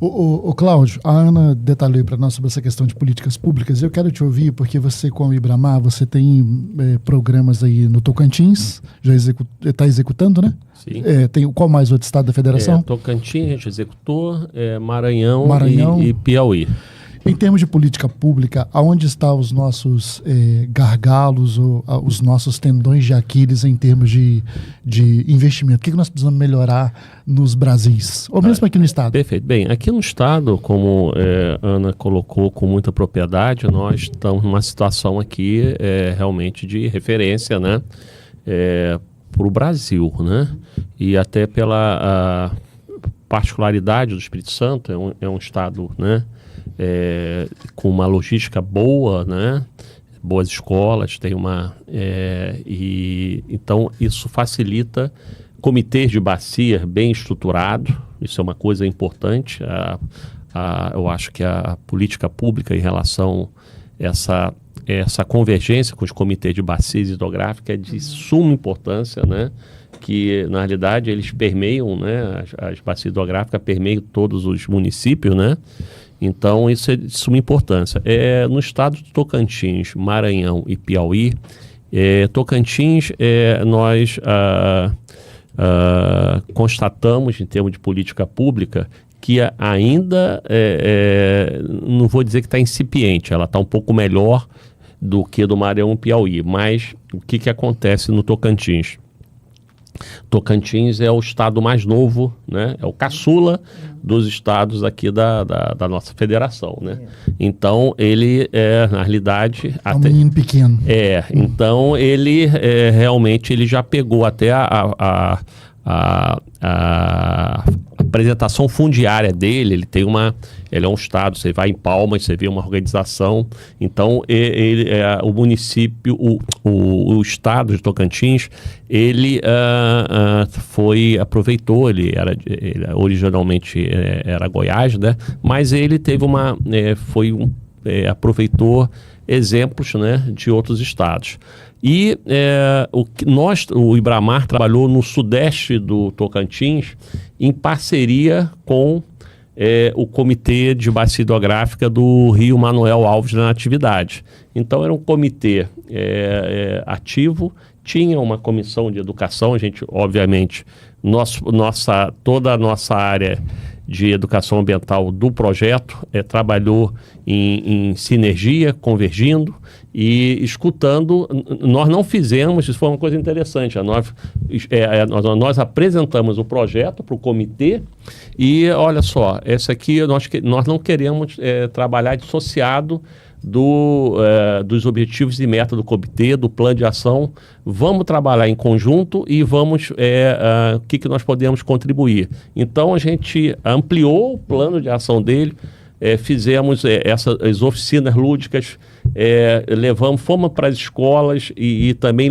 O Cláudio, a Ana detalhou para nós sobre essa questão de políticas públicas. Eu quero te ouvir porque você, com o Ibramar, você tem programas aí no Tocantins, já está executando, né? Sim. Tem qual mais outro estado da federação? Tocantins, a gente executou, Maranhão e Piauí. Em termos de política pública, aonde estão os nossos gargalos, ou os nossos tendões de Aquiles em termos de investimento? O que nós precisamos melhorar nos Brasis? Ou mesmo aqui no estado? Perfeito. Bem, aqui no estado, como a Ana colocou com muita propriedade, nós estamos numa situação aqui realmente de referência, né? Para o Brasil, né? E até pela particularidade do Espírito Santo, é um estado, né? Com uma logística boa, né? Boas escolas, tem então isso facilita comitês de bacia bem estruturado. Isso é uma coisa importante. Eu acho que a política pública em relação a essa convergência com os comitês de bacias hidrográficas é de suma importância, né? Que na realidade eles permeiam, né? As bacias hidrográficas permeiam todos os municípios, né? Então isso é de suma importância. No estado de Tocantins, Maranhão e Piauí, Tocantins, nós constatamos, em termos de política pública, que ainda, não vou dizer que está incipiente, ela está um pouco melhor do que do Maranhão e Piauí, mas o que acontece no Tocantins? Tocantins é o estado mais novo, né? É o caçula dos estados aqui da nossa federação, né? Então, ele, na realidade... É um menino pequeno. Então, ele realmente ele já pegou até a apresentação fundiária dele. Ele é um estado, você vai em Palmas, você vê uma organização. Então, o município, o estado de Tocantins, ele aproveitou, ele originalmente era Goiás, né? Mas ele teve aproveitou exemplos, né, de outros estados. E o Ibramar trabalhou no sudeste do Tocantins em parceria com o Comitê de Bacia Hidrográfica do Rio Manuel Alves da Natividade. Então era um comitê ativo, tinha uma comissão de educação, a gente, obviamente, toda a nossa área de educação ambiental do projeto trabalhou em sinergia, convergindo e escutando. Nós não fizemos, isso foi uma coisa interessante, nós apresentamos o projeto para o comitê e, olha só, esse aqui nós não queremos trabalhar dissociado dos objetivos e metas do comitê, do plano de ação. Vamos trabalhar em conjunto e vamos o que nós podemos contribuir. Então a gente ampliou o plano de ação dele, fizemos essas oficinas lúdicas, fomos para as escolas e também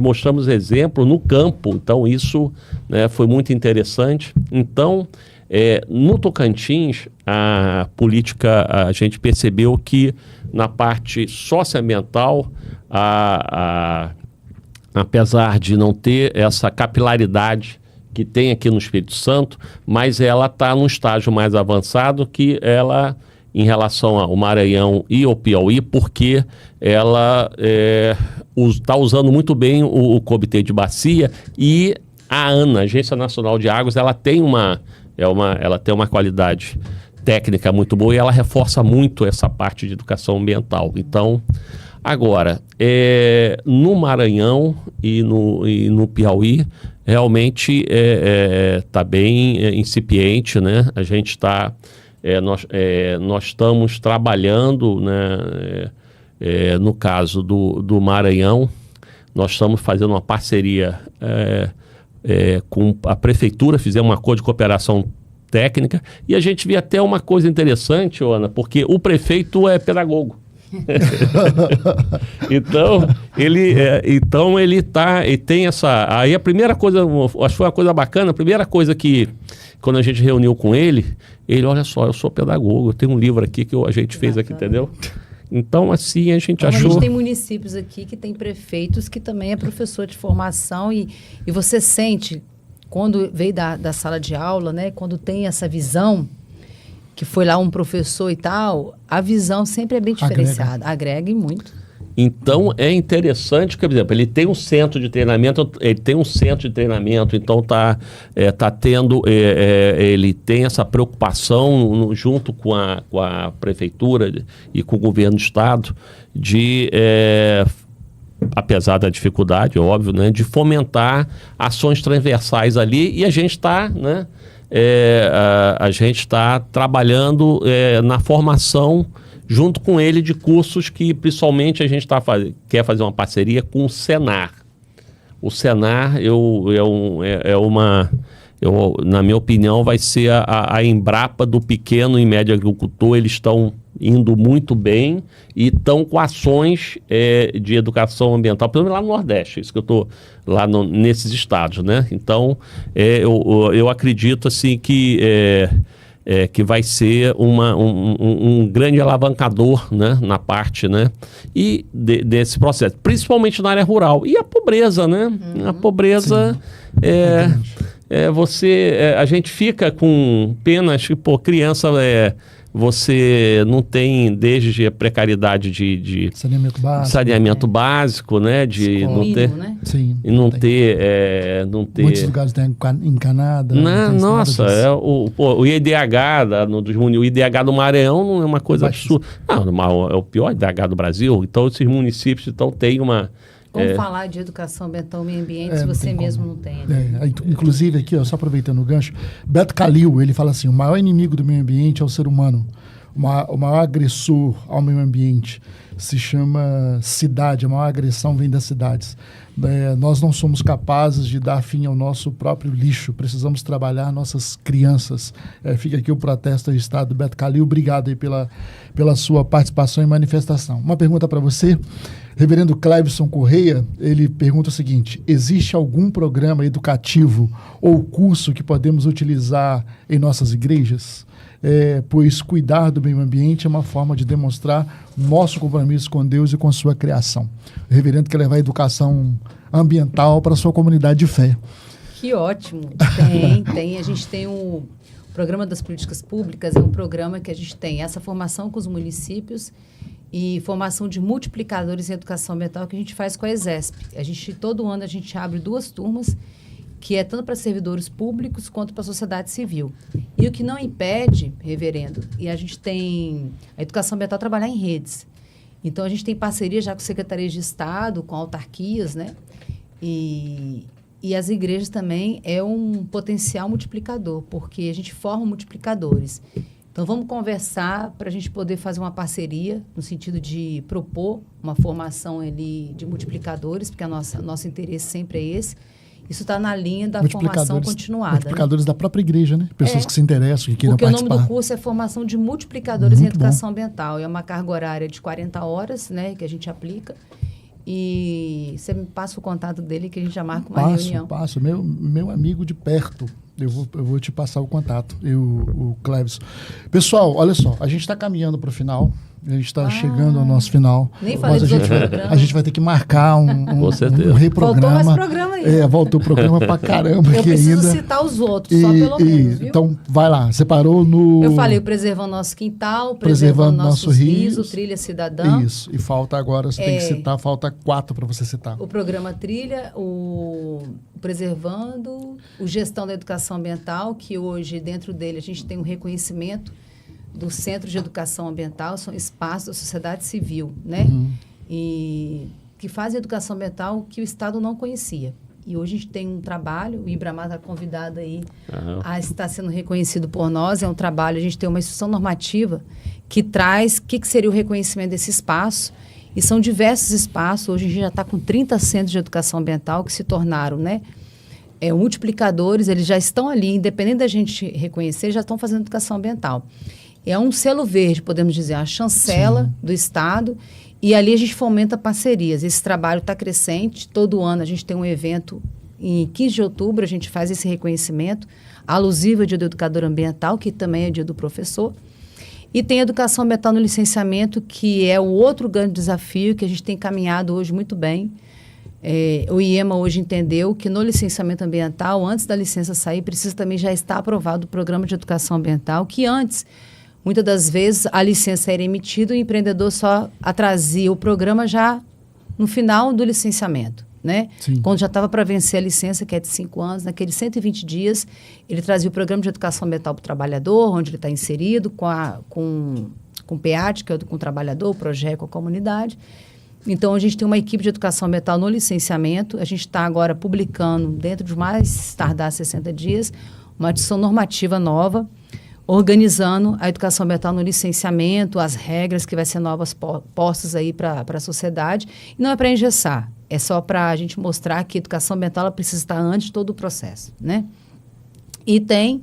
mostramos exemplo no campo. Então isso, né, foi muito interessante. Então no Tocantins, a política, a gente percebeu que na parte socioambiental, apesar de não ter essa capilaridade que tem aqui no Espírito Santo, mas ela está num estágio mais avançado que ela, em relação ao Maranhão e ao Piauí, porque ela está usando muito bem o Comitê de Bacia, e a ANA, Agência Nacional de Águas, ela tem ela tem uma qualidade técnica muito boa e ela reforça muito essa parte de educação ambiental. Então, agora, no Maranhão e no Piauí, realmente está bem incipiente, né? A gente está, nós estamos trabalhando, né? No caso do Maranhão, nós estamos fazendo uma parceria com a prefeitura, fizemos um acordo de cooperação técnica, e a gente vê até uma coisa interessante, Ana, porque o prefeito é pedagogo. Então ele tem essa. Aí a primeira coisa, acho que foi uma coisa bacana, a primeira coisa que, quando a gente reuniu com ele, olha só, eu sou pedagogo, eu tenho um livro aqui que a gente fez aqui, entendeu? Então, assim, a gente achou... A gente tem municípios aqui que tem prefeitos que também é professor de formação e você sente, quando veio da sala de aula, né, quando tem essa visão, que foi lá um professor e tal, a visão sempre é bem diferenciada. Agrega e muito. Então, é interessante que, por exemplo, ele tem um centro de treinamento, então tá tendo, ele tem essa preocupação junto com a prefeitura e com o governo do estado de, apesar da dificuldade, óbvio, né, de fomentar ações transversais ali, e a gente está, né, a gente está trabalhando na formação junto com ele de cursos que principalmente a gente quer fazer uma parceria com o Senar. O Senar na minha opinião, vai ser a Embrapa do pequeno e médio agricultor. Eles estão indo muito bem e estão com ações de educação ambiental, pelo menos lá no Nordeste, isso que eu estou lá nesses estados, né? Então, eu acredito assim que que vai ser um grande alavancador, né, na parte, né, e desse processo, principalmente na área rural. E a pobreza, né? A pobreza a gente fica com pena, acho que, criança você não tem desde a precariedade de saneamento básico, né? De não ter, né? Sim, e não ter. Muitos lugares tem encanada. Nossa, o IDH o IDH do Maranhão não é uma coisa absurda. Não, é o pior IDH do Brasil. Então, esses municípios têm uma. Como falar de educação ambiental e meio ambiente se você mesmo não tem? Inclusive, aqui, só aproveitando o gancho, Beto Calil, ele fala assim: o maior inimigo do meio ambiente é o ser humano. O maior agressor ao meio ambiente se chama cidade. A maior agressão vem das cidades. Nós não somos capazes de dar fim ao nosso próprio lixo. Precisamos trabalhar nossas crianças. Fica aqui o protesto do Estado. Beto Calil, obrigado aí pela sua participação e manifestação. Uma pergunta para você. Reverendo Clevison Correia, ele pergunta o seguinte: existe algum programa educativo ou curso que podemos utilizar em nossas igrejas? Pois cuidar do meio ambiente é uma forma de demonstrar nosso compromisso com Deus e com sua criação. O reverendo quer levar a educação ambiental para a sua comunidade de fé. Que ótimo! Tem. A gente tem o Programa das Políticas Públicas, é um programa que a gente tem essa formação com os municípios e formação de multiplicadores em educação ambiental que a gente faz com a ESESP. Todo ano a gente abre 2 turmas, que é tanto para servidores públicos quanto para a sociedade civil. E o que não impede, reverendo, e a gente tem a educação ambiental trabalhar em redes. Então, a gente tem parceria já com secretarias de Estado, com autarquias, né? E as igrejas também é um potencial multiplicador, porque a gente forma multiplicadores. Então, vamos conversar para a gente poder fazer uma parceria, no sentido de propor uma formação ali de multiplicadores, porque nosso interesse sempre é esse. Isso está na linha da formação continuada. Multiplicadores, né? Da própria igreja, né? Pessoas que se interessam, que queiram participar. Porque o nome do curso é Formação de Multiplicadores em Educação Ambiental. É uma carga horária de 40 horas, né? Que a gente aplica. E você me passa o contato dele que a gente já marca uma reunião. Passo. Meu amigo de perto. Eu vou te passar o contato, o Cleves. Pessoal, olha só, a gente está caminhando para o final. A gente está chegando ao nosso final. Nem falei dos outros programas. A gente vai ter que marcar um reprograma. Voltou mais programa aí. Voltou o programa pra caramba. Eu preciso citar os outros, só pelo menos, viu? Então, vai lá. Separou no... Eu falei Preservando Nosso Quintal, Preservando Nossos Rios, o Trilha Cidadã. Isso. E falta agora, você tem que citar, falta 4 para você citar. O programa Trilha, o Preservando, o Gestão da Educação Ambiental, que hoje, dentro dele, a gente tem um reconhecimento do Centro de Educação Ambiental, são espaços da sociedade civil, né? E que fazem educação ambiental que o Estado não conhecia. E hoje a gente tem um trabalho, o Ibramar está convidado aí a estar sendo reconhecido por nós, é um trabalho, a gente tem uma instrução normativa que traz o que seria o reconhecimento desse espaço, e são diversos espaços, hoje a gente já está com 30 centros de educação ambiental que se tornaram, né? Multiplicadores, eles já estão ali, independente da gente reconhecer, já estão fazendo educação ambiental. É um selo verde, podemos dizer, a chancela do Estado, e ali a gente fomenta parcerias. Esse trabalho está crescente, todo ano a gente tem um evento, em 15 de outubro a gente faz esse reconhecimento, alusivo ao Dia do Educador Ambiental, que também é Dia do Professor, e tem a educação ambiental no licenciamento, que é o outro grande desafio que a gente tem caminhado hoje muito bem. O IEMA hoje entendeu que no licenciamento ambiental, antes da licença sair, precisa também já estar aprovado o programa de educação ambiental, que antes... Muitas das vezes a licença era emitida e o empreendedor só trazia o programa já no final do licenciamento, né? Quando já estava para vencer a licença, que é de 5 anos, naqueles 120 dias, ele trazia o programa de educação ambiental para o trabalhador, onde ele está inserido, com o PEAT, que é com o trabalhador, o projeto com a comunidade. Então, a gente tem uma equipe de educação ambiental no licenciamento. A gente está agora publicando, dentro de mais tardar 60 dias, uma adição normativa nova, organizando a educação ambiental no licenciamento, as regras que vai ser novas postas aí para a sociedade. E não é para engessar, é só para a gente mostrar que a educação ambiental ela precisa estar antes de todo o processo, né? E tem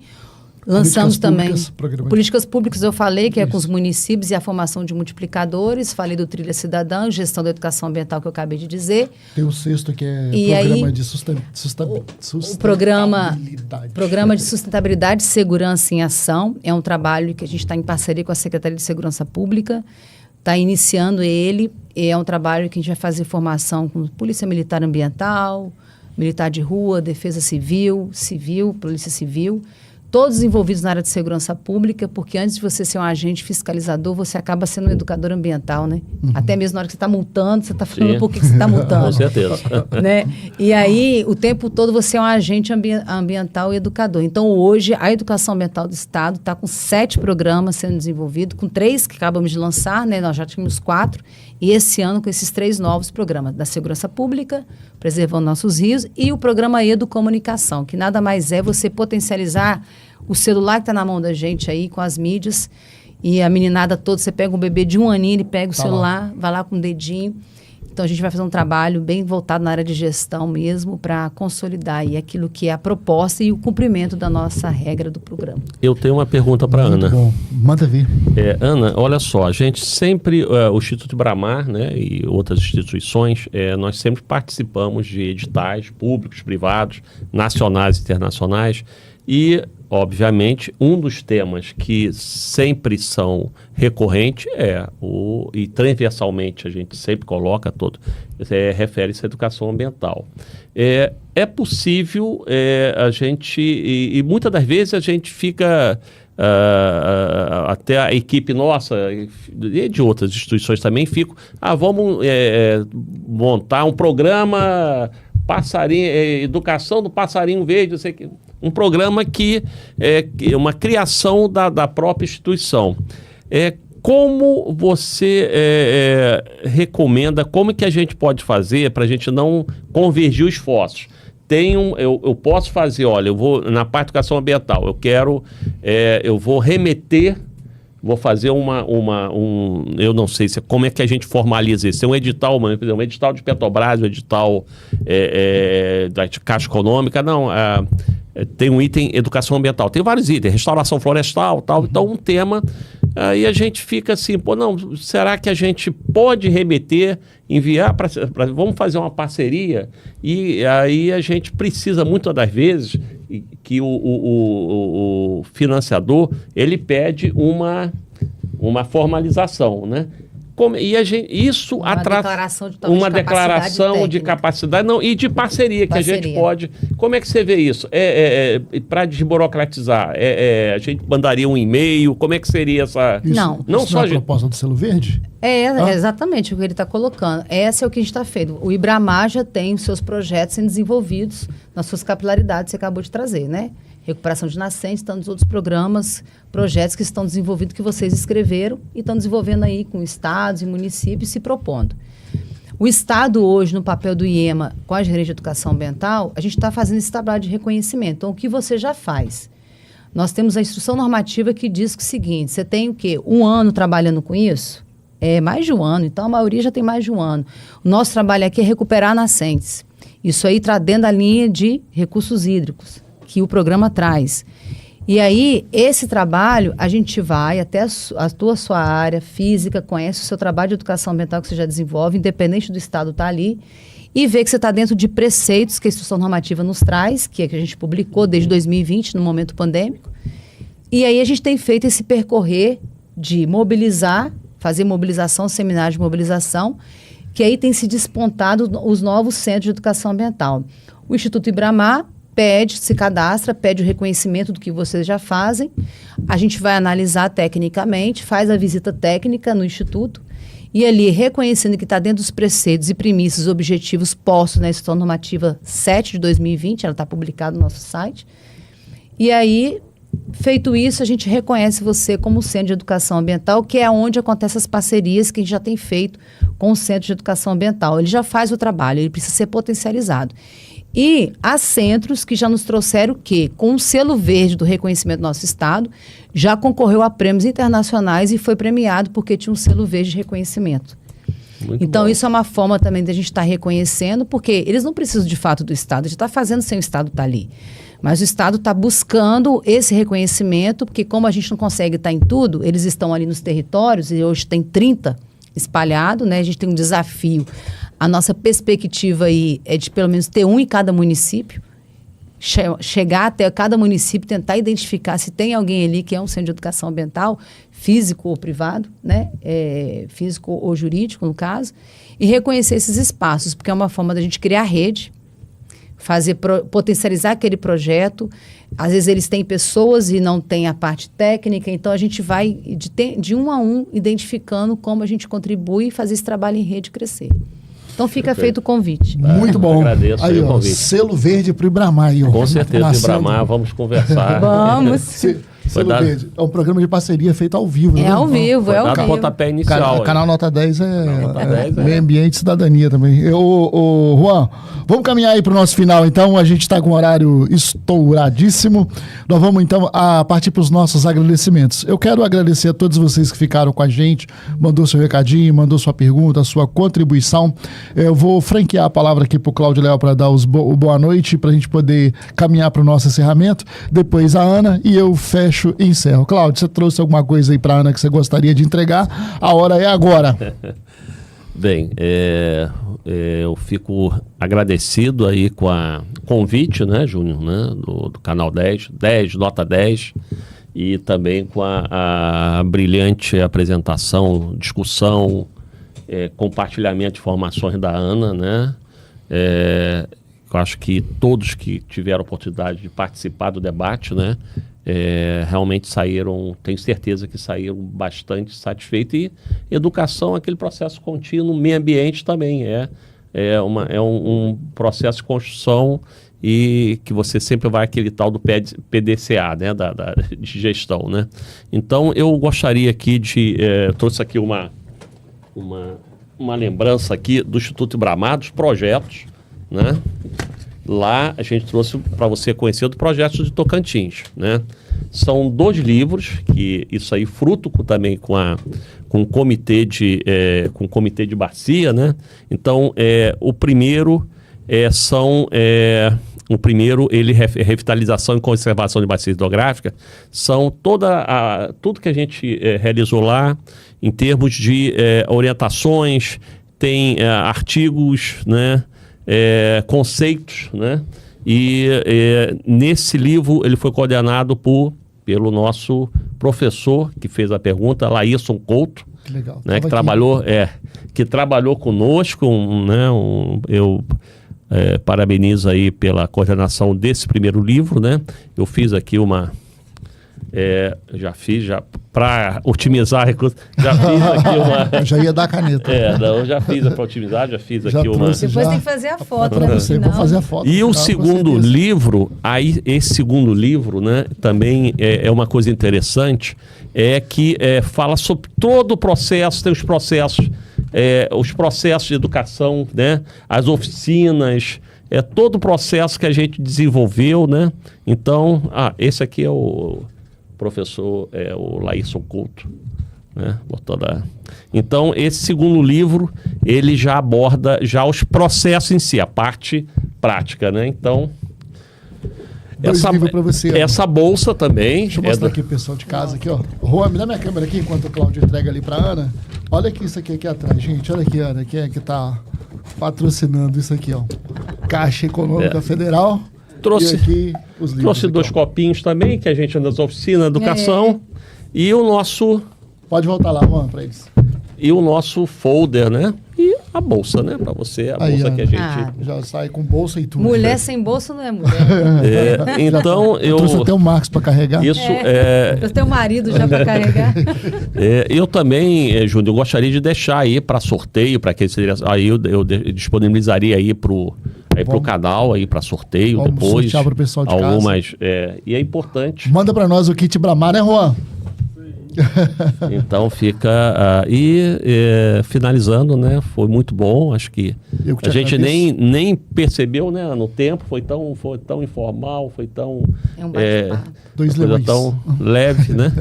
Lançamos também programa políticas públicas, eu falei que é com os municípios e a formação de multiplicadores, falei do Trilha Cidadã, gestão da educação ambiental que eu acabei de dizer. Tem o sexto que é E programa aí, de o programa de sustentabilidade e segurança em ação é um trabalho que a gente está em parceria com a Secretaria de Segurança Pública, está iniciando ele, é um trabalho que a gente vai fazer formação com Polícia Militar Ambiental, Militar de Rua, Defesa Civil, Polícia Civil, todos envolvidos na área de segurança pública, porque antes de você ser um agente fiscalizador, você acaba sendo um educador ambiental, né? Até mesmo na hora que você está multando, você está falando por que você está multando. Com certeza. Né? E aí, o tempo todo, você é um agente ambiental e educador. Então, hoje, a educação ambiental do Estado está com 7 programas sendo desenvolvidos, com 3 que acabamos de lançar, né? Nós já tínhamos 4, e esse ano com esses 3 novos programas, da segurança pública, preservando nossos rios, e o programa Educomunicação, que nada mais é você potencializar o celular que está na mão da gente aí, com as mídias, e a meninada toda, você pega um bebê de 1 aninho, ele pega o celular, vai lá com o dedinho. Então, a gente vai fazer um trabalho bem voltado na área de gestão mesmo, para consolidar aí aquilo que é a proposta e o cumprimento da nossa regra do programa. Eu tenho uma pergunta para a Ana. Bom, manda vir. Ana, olha só, a gente sempre, o Instituto Ibramar, né, e outras instituições, nós sempre participamos de editais públicos, privados, nacionais e internacionais, e, obviamente, um dos temas que sempre são recorrentes e transversalmente a gente sempre coloca refere-se à educação ambiental. É possível a gente, e muitas das vezes a gente fica, até a equipe nossa e de outras instituições também vamos montar um programa educação do passarinho verde, não sei o que. Um programa que é uma criação da própria instituição. Como você recomenda, como que a gente pode fazer para a gente não convergir os esforços? Eu posso fazer, olha, eu vou na parte de educação ambiental, eu vou remeter, vou fazer eu não sei como é que a gente formaliza isso. Tem um edital, um edital de Petrobras, um edital da Caixa Econômica, tem um item educação ambiental, tem vários itens, restauração florestal, tal, então um tema, aí a gente fica assim, será que a gente pode remeter, enviar vamos fazer uma parceria? E aí a gente precisa muitas das vezes que o financiador, ele pede uma formalização, né? Isso uma declaração de capacidade e de parceria que a gente pode. Como é que você vê isso? Para desburocratizar, a gente mandaria um e-mail? Como é que seria essa? Não só a proposta do selo verde? É exatamente o que ele está colocando. Esse é o que a gente está feito. O Ibramar já tem os seus projetos sendo desenvolvidos nas suas capilaridades, você acabou de trazer, né? Recuperação de nascentes, tantos outros projetos que estão desenvolvidos, que vocês escreveram e estão desenvolvendo aí com estados e municípios se propondo. O Estado hoje, no papel do IEMA, com a Gerência de Educação Ambiental, a gente está fazendo esse trabalho de reconhecimento. Então, o que você já faz? Nós temos a instrução normativa que diz o seguinte, você tem o quê? 1 ano trabalhando com isso? Mais de 1 ano, então a maioria já tem mais de 1 ano. O nosso trabalho aqui é recuperar nascentes. Isso aí está dentro da linha de recursos hídricos que o programa traz. E aí, esse trabalho, a gente vai até a sua área física, conhece o seu trabalho de educação ambiental que você já desenvolve, independente do estado estar ali, e vê que você está dentro de preceitos que a instrução normativa nos traz, que a gente publicou desde 2020, no momento pandêmico. E aí a gente tem feito esse percorrer de mobilizar, fazer mobilização, seminário de mobilização, que aí tem se despontado os novos centros de educação ambiental. O Instituto Ibramar se cadastra, pede o reconhecimento do que vocês já fazem. A gente vai analisar tecnicamente, faz a visita técnica no Instituto e ali, reconhecendo que está dentro dos preceitos e premissas objetivos postos na Instrução Normativa 7 de 2020, ela está publicada no nosso site. E aí, feito isso, a gente reconhece você como Centro de Educação Ambiental, que é onde acontecem as parcerias que a gente já tem feito com o Centro de Educação Ambiental. Ele já faz o trabalho, ele precisa ser potencializado. E há centros que já nos trouxeram que, com o selo verde do reconhecimento do nosso Estado, já concorreu a prêmios internacionais e foi premiado porque tinha um selo verde de reconhecimento. Então, isso é uma forma também de a gente estar reconhecendo, porque eles não precisam de fato do Estado, a gente está fazendo sem o Estado estar ali. Mas o Estado está buscando esse reconhecimento, porque como a gente não consegue estar em tudo, eles estão ali nos territórios, e hoje tem 30 espalhados, né? A gente tem um desafio. A nossa perspectiva aí é de pelo menos ter um em cada município, chegar até cada município, tentar identificar se tem alguém ali que é um centro de educação ambiental, físico ou privado, né? Físico ou jurídico, no caso, e reconhecer esses espaços, porque é uma forma da gente criar rede, potencializar aquele projeto. Às vezes eles têm pessoas e não têm a parte técnica, então a gente vai de um a um identificando como a gente contribui e fazer esse trabalho em rede crescer. Então fica feito o convite. Muito bom. Agradeço aí, o ó, convite. selo verde para o Ibramar. Aí, ó. Com certeza, Nascendo. Ibramar, vamos conversar. Vamos. Selo verde. É um programa de parceria feito ao vivo. É né? ao vivo, Foi é ao dado o vivo. pontapé inicial. Canal Nota 10 Nota 10 é. meio ambiente e cidadania também. Juan, vamos caminhar aí para o nosso final, então. A gente está com um horário estouradíssimo. Nós vamos, então, partir para os nossos agradecimentos. Eu quero agradecer a todos vocês que ficaram com a gente, mandou seu recadinho, mandou sua pergunta, sua contribuição. Eu vou franquear a palavra aqui para o Cláudio Léo para dar o boa noite, para a gente poder caminhar para o nosso encerramento. Depois a Ana e eu fecho e encerro. Cláudio, você trouxe alguma coisa aí para a Ana que você gostaria de entregar? A hora é agora. Bem, eu fico agradecido aí com o convite, né, Júnior, né, do Canal 10, Nota 10, e também com a brilhante apresentação, discussão, compartilhamento de informações da Ana, né. Eu acho que todos que tiveram a oportunidade de participar do debate, né, realmente saíram, tenho certeza que saíram bastante satisfeitos. E educação, aquele processo contínuo, meio ambiente também é um processo de construção, e que você sempre vai aquele tal do PDCA, né, de gestão, né. Então eu gostaria aqui trouxe aqui uma lembrança aqui do Instituto Ibramar, dos projetos, né. Lá a gente trouxe para você conhecer do projeto de Tocantins, né? São 2 livros, que isso aí fruto também com o comitê de bacia, né? Então, o primeiro ele revitalização e conservação de bacia hidrográfica, são tudo que a gente realizou lá em termos de orientações, tem artigos, né? Conceitos, né? E nesse livro ele foi coordenado pelo nosso professor que fez a pergunta, Laísson Couto, Que legal. né? Que trabalhou conosco, né? Eu parabenizo aí pela coordenação desse primeiro livro, né? Eu fiz aqui para otimizar recursos, já fiz aqui Eu já ia dar a caneta. eu já fiz para otimizar, já fiz aqui uma... Depois tem que fazer a foto, né? No final. Vou fazer a foto. E o final, segundo com certeza. livro, esse segundo livro, né, também é uma coisa interessante, que fala sobre todo o processo, tem os processos de educação, né, as oficinas, todo o processo que a gente desenvolveu, né. Então, esse aqui é o professor, o Laísson Couto, né? Então, esse segundo livro, ele já aborda os processos em si, a parte prática, né? Então, livros pra você, essa bolsa também... Deixa eu mostrar aqui pro pessoal de casa, aqui, ó. Juan, me dá minha câmera aqui, enquanto o Cláudio entrega ali pra Ana. Olha aqui isso aqui atrás, gente. Olha aqui, Ana, quem é que tá patrocinando isso aqui, ó. Caixa Econômica Federal. Trouxe, e aqui os livros. Trouxe aqui, 2 copinhos também, que a gente anda nas oficinas, educação. E o nosso... Pode voltar lá, Juan, pra eles. E o nosso folder, né? E a bolsa, né? Para você, a bolsa que a gente... Já sai com bolsa e tudo. Mulher sem bolsa não é mulher. Então, eu trouxe até o Marcos para carregar. Isso Eu tenho um marido já para carregar. Eu também, Júnior, eu gostaria de deixar aí para sorteio, para aqueles... Aí eu disponibilizaria aí pro canal, aí para sorteio. Vamos depois. sortear pro pessoal de algumas, casa. E é importante. Manda para nós o kit Ibramar, né, Juan? Então fica finalizando, né? Foi muito bom, acho que a gente nem percebeu, né? No tempo foi tão informal, foi tão tão leve, né?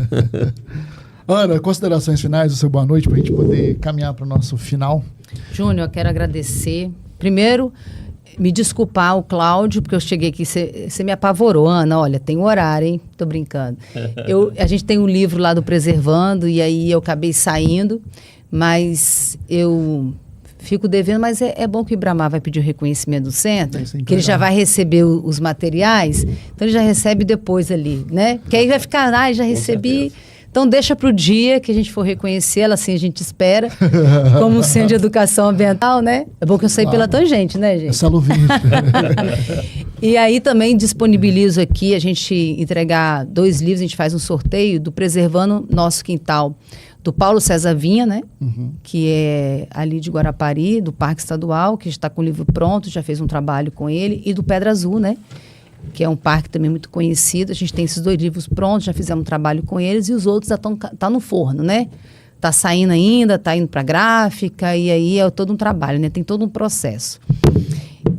Ana, considerações finais do seu boa noite para a gente poder caminhar para o nosso final. Júnior, eu quero agradecer. Primeiro, me desculpar o Cláudio, porque eu cheguei aqui, você me apavorou, Ana, olha, tem um horário, hein? Tô brincando. A gente tem um livro lá do Preservando, e aí eu acabei saindo, mas eu fico devendo, mas é bom que o Ibramar vai pedir o reconhecimento do centro, que ele já vai receber os materiais, então ele já recebe depois ali, né? Que aí vai ficar, já recebi... Então, deixa para o dia que a gente for reconhecê-la, assim a gente espera, como centro de educação ambiental, né? É bom que eu saí pela tangente, né, gente? Essa luvinha. E aí também disponibilizo aqui a gente entregar 2 livros, a gente faz um sorteio do Preservando Nosso Quintal, do Paulo César Vinha, né? Que é ali de Guarapari, do Parque Estadual, que está com o livro pronto, já fez um trabalho com ele, e do Pedra Azul, né? Que é um parque também muito conhecido. A gente tem esses 2 livros prontos, já fizemos um trabalho com eles, e os outros já estão no forno, né? Está saindo ainda, está indo para gráfica, e aí é todo um trabalho, né? Tem todo um processo.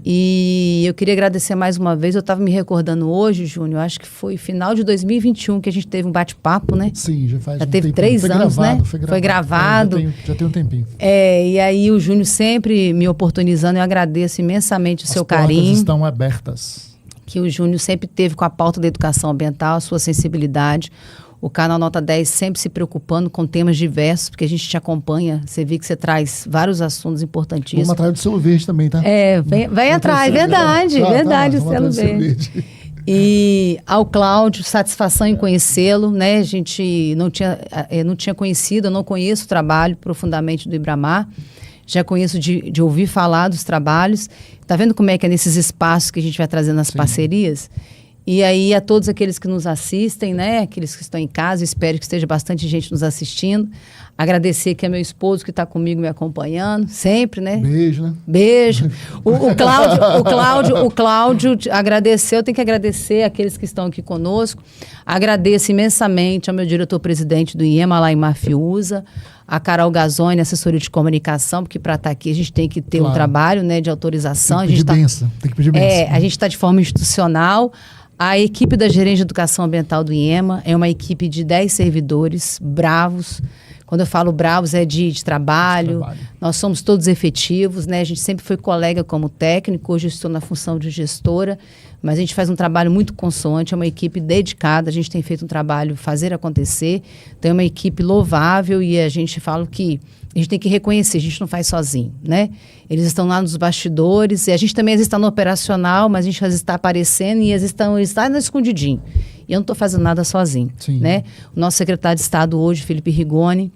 E eu queria agradecer mais uma vez, eu estava me recordando hoje, Júnior, acho que foi final de 2021 que a gente teve um bate-papo, né? Sim, já faz teve 3 anos, gravado, né? Foi gravado. Já tem um tempinho. E aí o Júnior sempre me oportunizando, eu agradeço imensamente o seu carinho. As portas estão abertas. Que o Júnior sempre teve com a pauta da educação ambiental, a sua sensibilidade. O canal Nota 10 sempre se preocupando com temas diversos, porque a gente te acompanha, você vê que você traz vários assuntos importantíssimos. Vamos atrás do selo verde também, tá? Vem atrás, verdade, o selo verde. E ao Cláudio, satisfação em conhecê-lo, né? A gente não tinha conhecido, eu não conheço o trabalho profundamente do Ibramar. Já conheço de ouvir falar dos trabalhos. Está vendo como é que é nesses espaços que a gente vai trazendo as parcerias? E aí, a todos aqueles que nos assistem, né? Aqueles que estão em casa, espero que esteja bastante gente nos assistindo. Agradecer que é meu esposo que está comigo me acompanhando, sempre, né? Beijo, né? Beijo. O Cláudio agradeceu, eu tenho que agradecer aqueles que estão aqui conosco. Agradeço imensamente ao meu diretor-presidente do IEMA, lá em Mafiusa, a Carol Gazzoni, assessoria de comunicação, porque para estar aqui a gente tem que ter um trabalho, né, de autorização. Tem que pedir benção. A gente está de forma institucional. A equipe da Gerência de Educação Ambiental do IEMA é uma equipe de 10 servidores bravos. Quando eu falo bravos, é de trabalho. Nós somos todos efetivos, né? A gente sempre foi colega como técnico, hoje eu estou na função de gestora, mas a gente faz um trabalho muito consoante, é uma equipe dedicada, a gente tem feito um trabalho fazer acontecer, tem uma equipe louvável e a gente fala que a gente tem que reconhecer, a gente não faz sozinho, né? Eles estão lá nos bastidores, e a gente também às vezes está no operacional, mas a gente às vezes está aparecendo e às vezes está no escondidinho. E eu não estou fazendo nada sozinho, né? O nosso secretário de Estado hoje, Felipe Rigoni,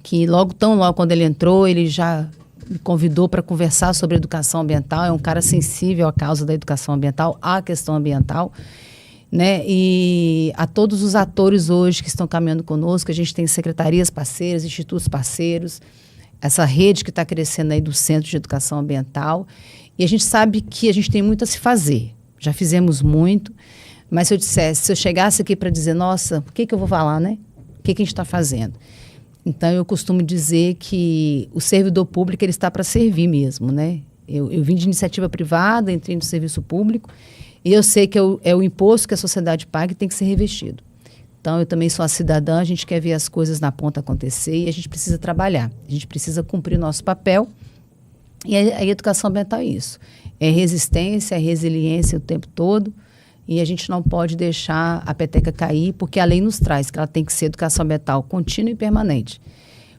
que logo quando ele entrou, ele já me convidou para conversar sobre educação ambiental, é um cara sensível à causa da educação ambiental, à questão ambiental, né? E a todos os atores hoje que estão caminhando conosco, a gente tem secretarias parceiras, institutos parceiros, essa rede que está crescendo aí do Centro de Educação Ambiental, e a gente sabe que a gente tem muito a se fazer, já fizemos muito, mas se eu chegasse aqui para dizer, nossa, o que eu vou falar, né? O que a gente está fazendo? Então, eu costumo dizer que o servidor público ele está para servir mesmo, né? Eu vim de iniciativa privada, entrei no serviço público, e eu sei que é o imposto que a sociedade paga e tem que ser revestido. Então, eu também sou a cidadã, a gente quer ver as coisas na ponta acontecer e a gente precisa trabalhar, a gente precisa cumprir nosso papel. E a educação ambiental é isso, é resistência, é resiliência o tempo todo, e a gente não pode deixar a peteca cair, porque a lei nos traz que ela tem que ser educação ambiental contínua e permanente.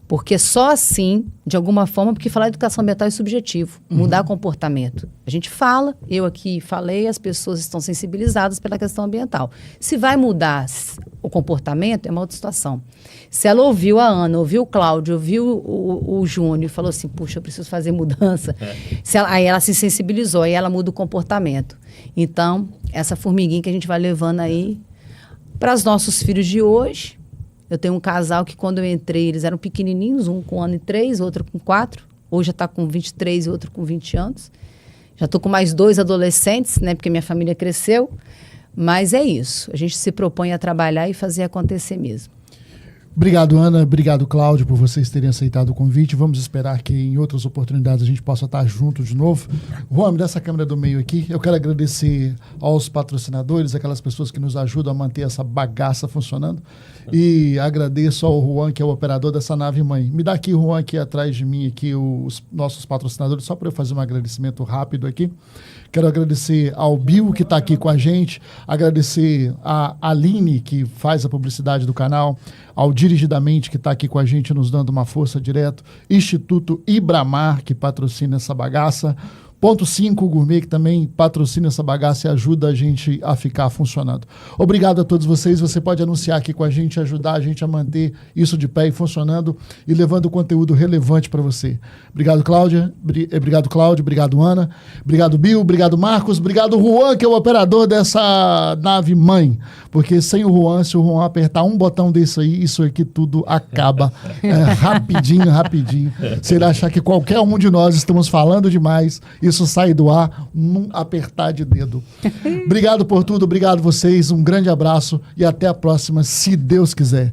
Porque só assim, de alguma forma, porque falar de educação ambiental é subjetivo, mudar comportamento. A gente fala, eu aqui falei, as pessoas estão sensibilizadas pela questão ambiental. Se vai mudar o comportamento, é uma outra situação. Se ela ouviu a Ana, ouviu o Cláudio, ouviu o Júnior e falou assim, puxa, eu preciso fazer mudança. Aí ela se sensibilizou, aí ela muda o comportamento. Então, essa formiguinha que a gente vai levando aí para os nossos filhos de hoje. Eu tenho um casal que quando eu entrei, eles eram pequenininhos, um com 1 ano e 3, outro com 4. Hoje já está com 23 e outro com 20 anos. Já estou com mais 2 adolescentes, né? Porque minha família cresceu. Mas é isso. A gente se propõe a trabalhar e fazer acontecer mesmo. Obrigado, Ana. Obrigado, Cláudio, por vocês terem aceitado o convite. Vamos esperar que em outras oportunidades a gente possa estar junto de novo. Juan, me dá essa câmera do meio aqui. Eu quero agradecer aos patrocinadores, aquelas pessoas que nos ajudam a manter essa bagaça funcionando. E agradeço ao Juan, que é o operador dessa nave-mãe. Me dá aqui, Juan, aqui atrás de mim, aqui os nossos patrocinadores, só para eu fazer um agradecimento rápido aqui. Quero agradecer ao Bill, que está aqui com a gente, agradecer a Aline, que faz a publicidade do canal, ao Dirigidamente, que está aqui com a gente, nos dando uma força direto, Instituto Ibramar, que patrocina essa bagaça, Ponto 5 Gourmet, que também patrocina essa bagaça e ajuda a gente a ficar funcionando. Obrigado a todos vocês. Você pode anunciar aqui com a gente, ajudar a gente a manter isso de pé e funcionando e levando conteúdo relevante para você. Obrigado, Cláudia. Obrigado, Cláudio. Obrigado, Ana. Obrigado, Bill. Obrigado, Marcos. Obrigado, Juan, que é o operador dessa nave mãe. Porque sem o Juan, se o Juan apertar um botão desse aí, isso aqui tudo acaba rapidinho, rapidinho. Se ele achar que qualquer um de nós estamos falando demais, isso sai do ar num apertar de dedo. Obrigado por tudo, obrigado vocês, um grande abraço e até a próxima, se Deus quiser.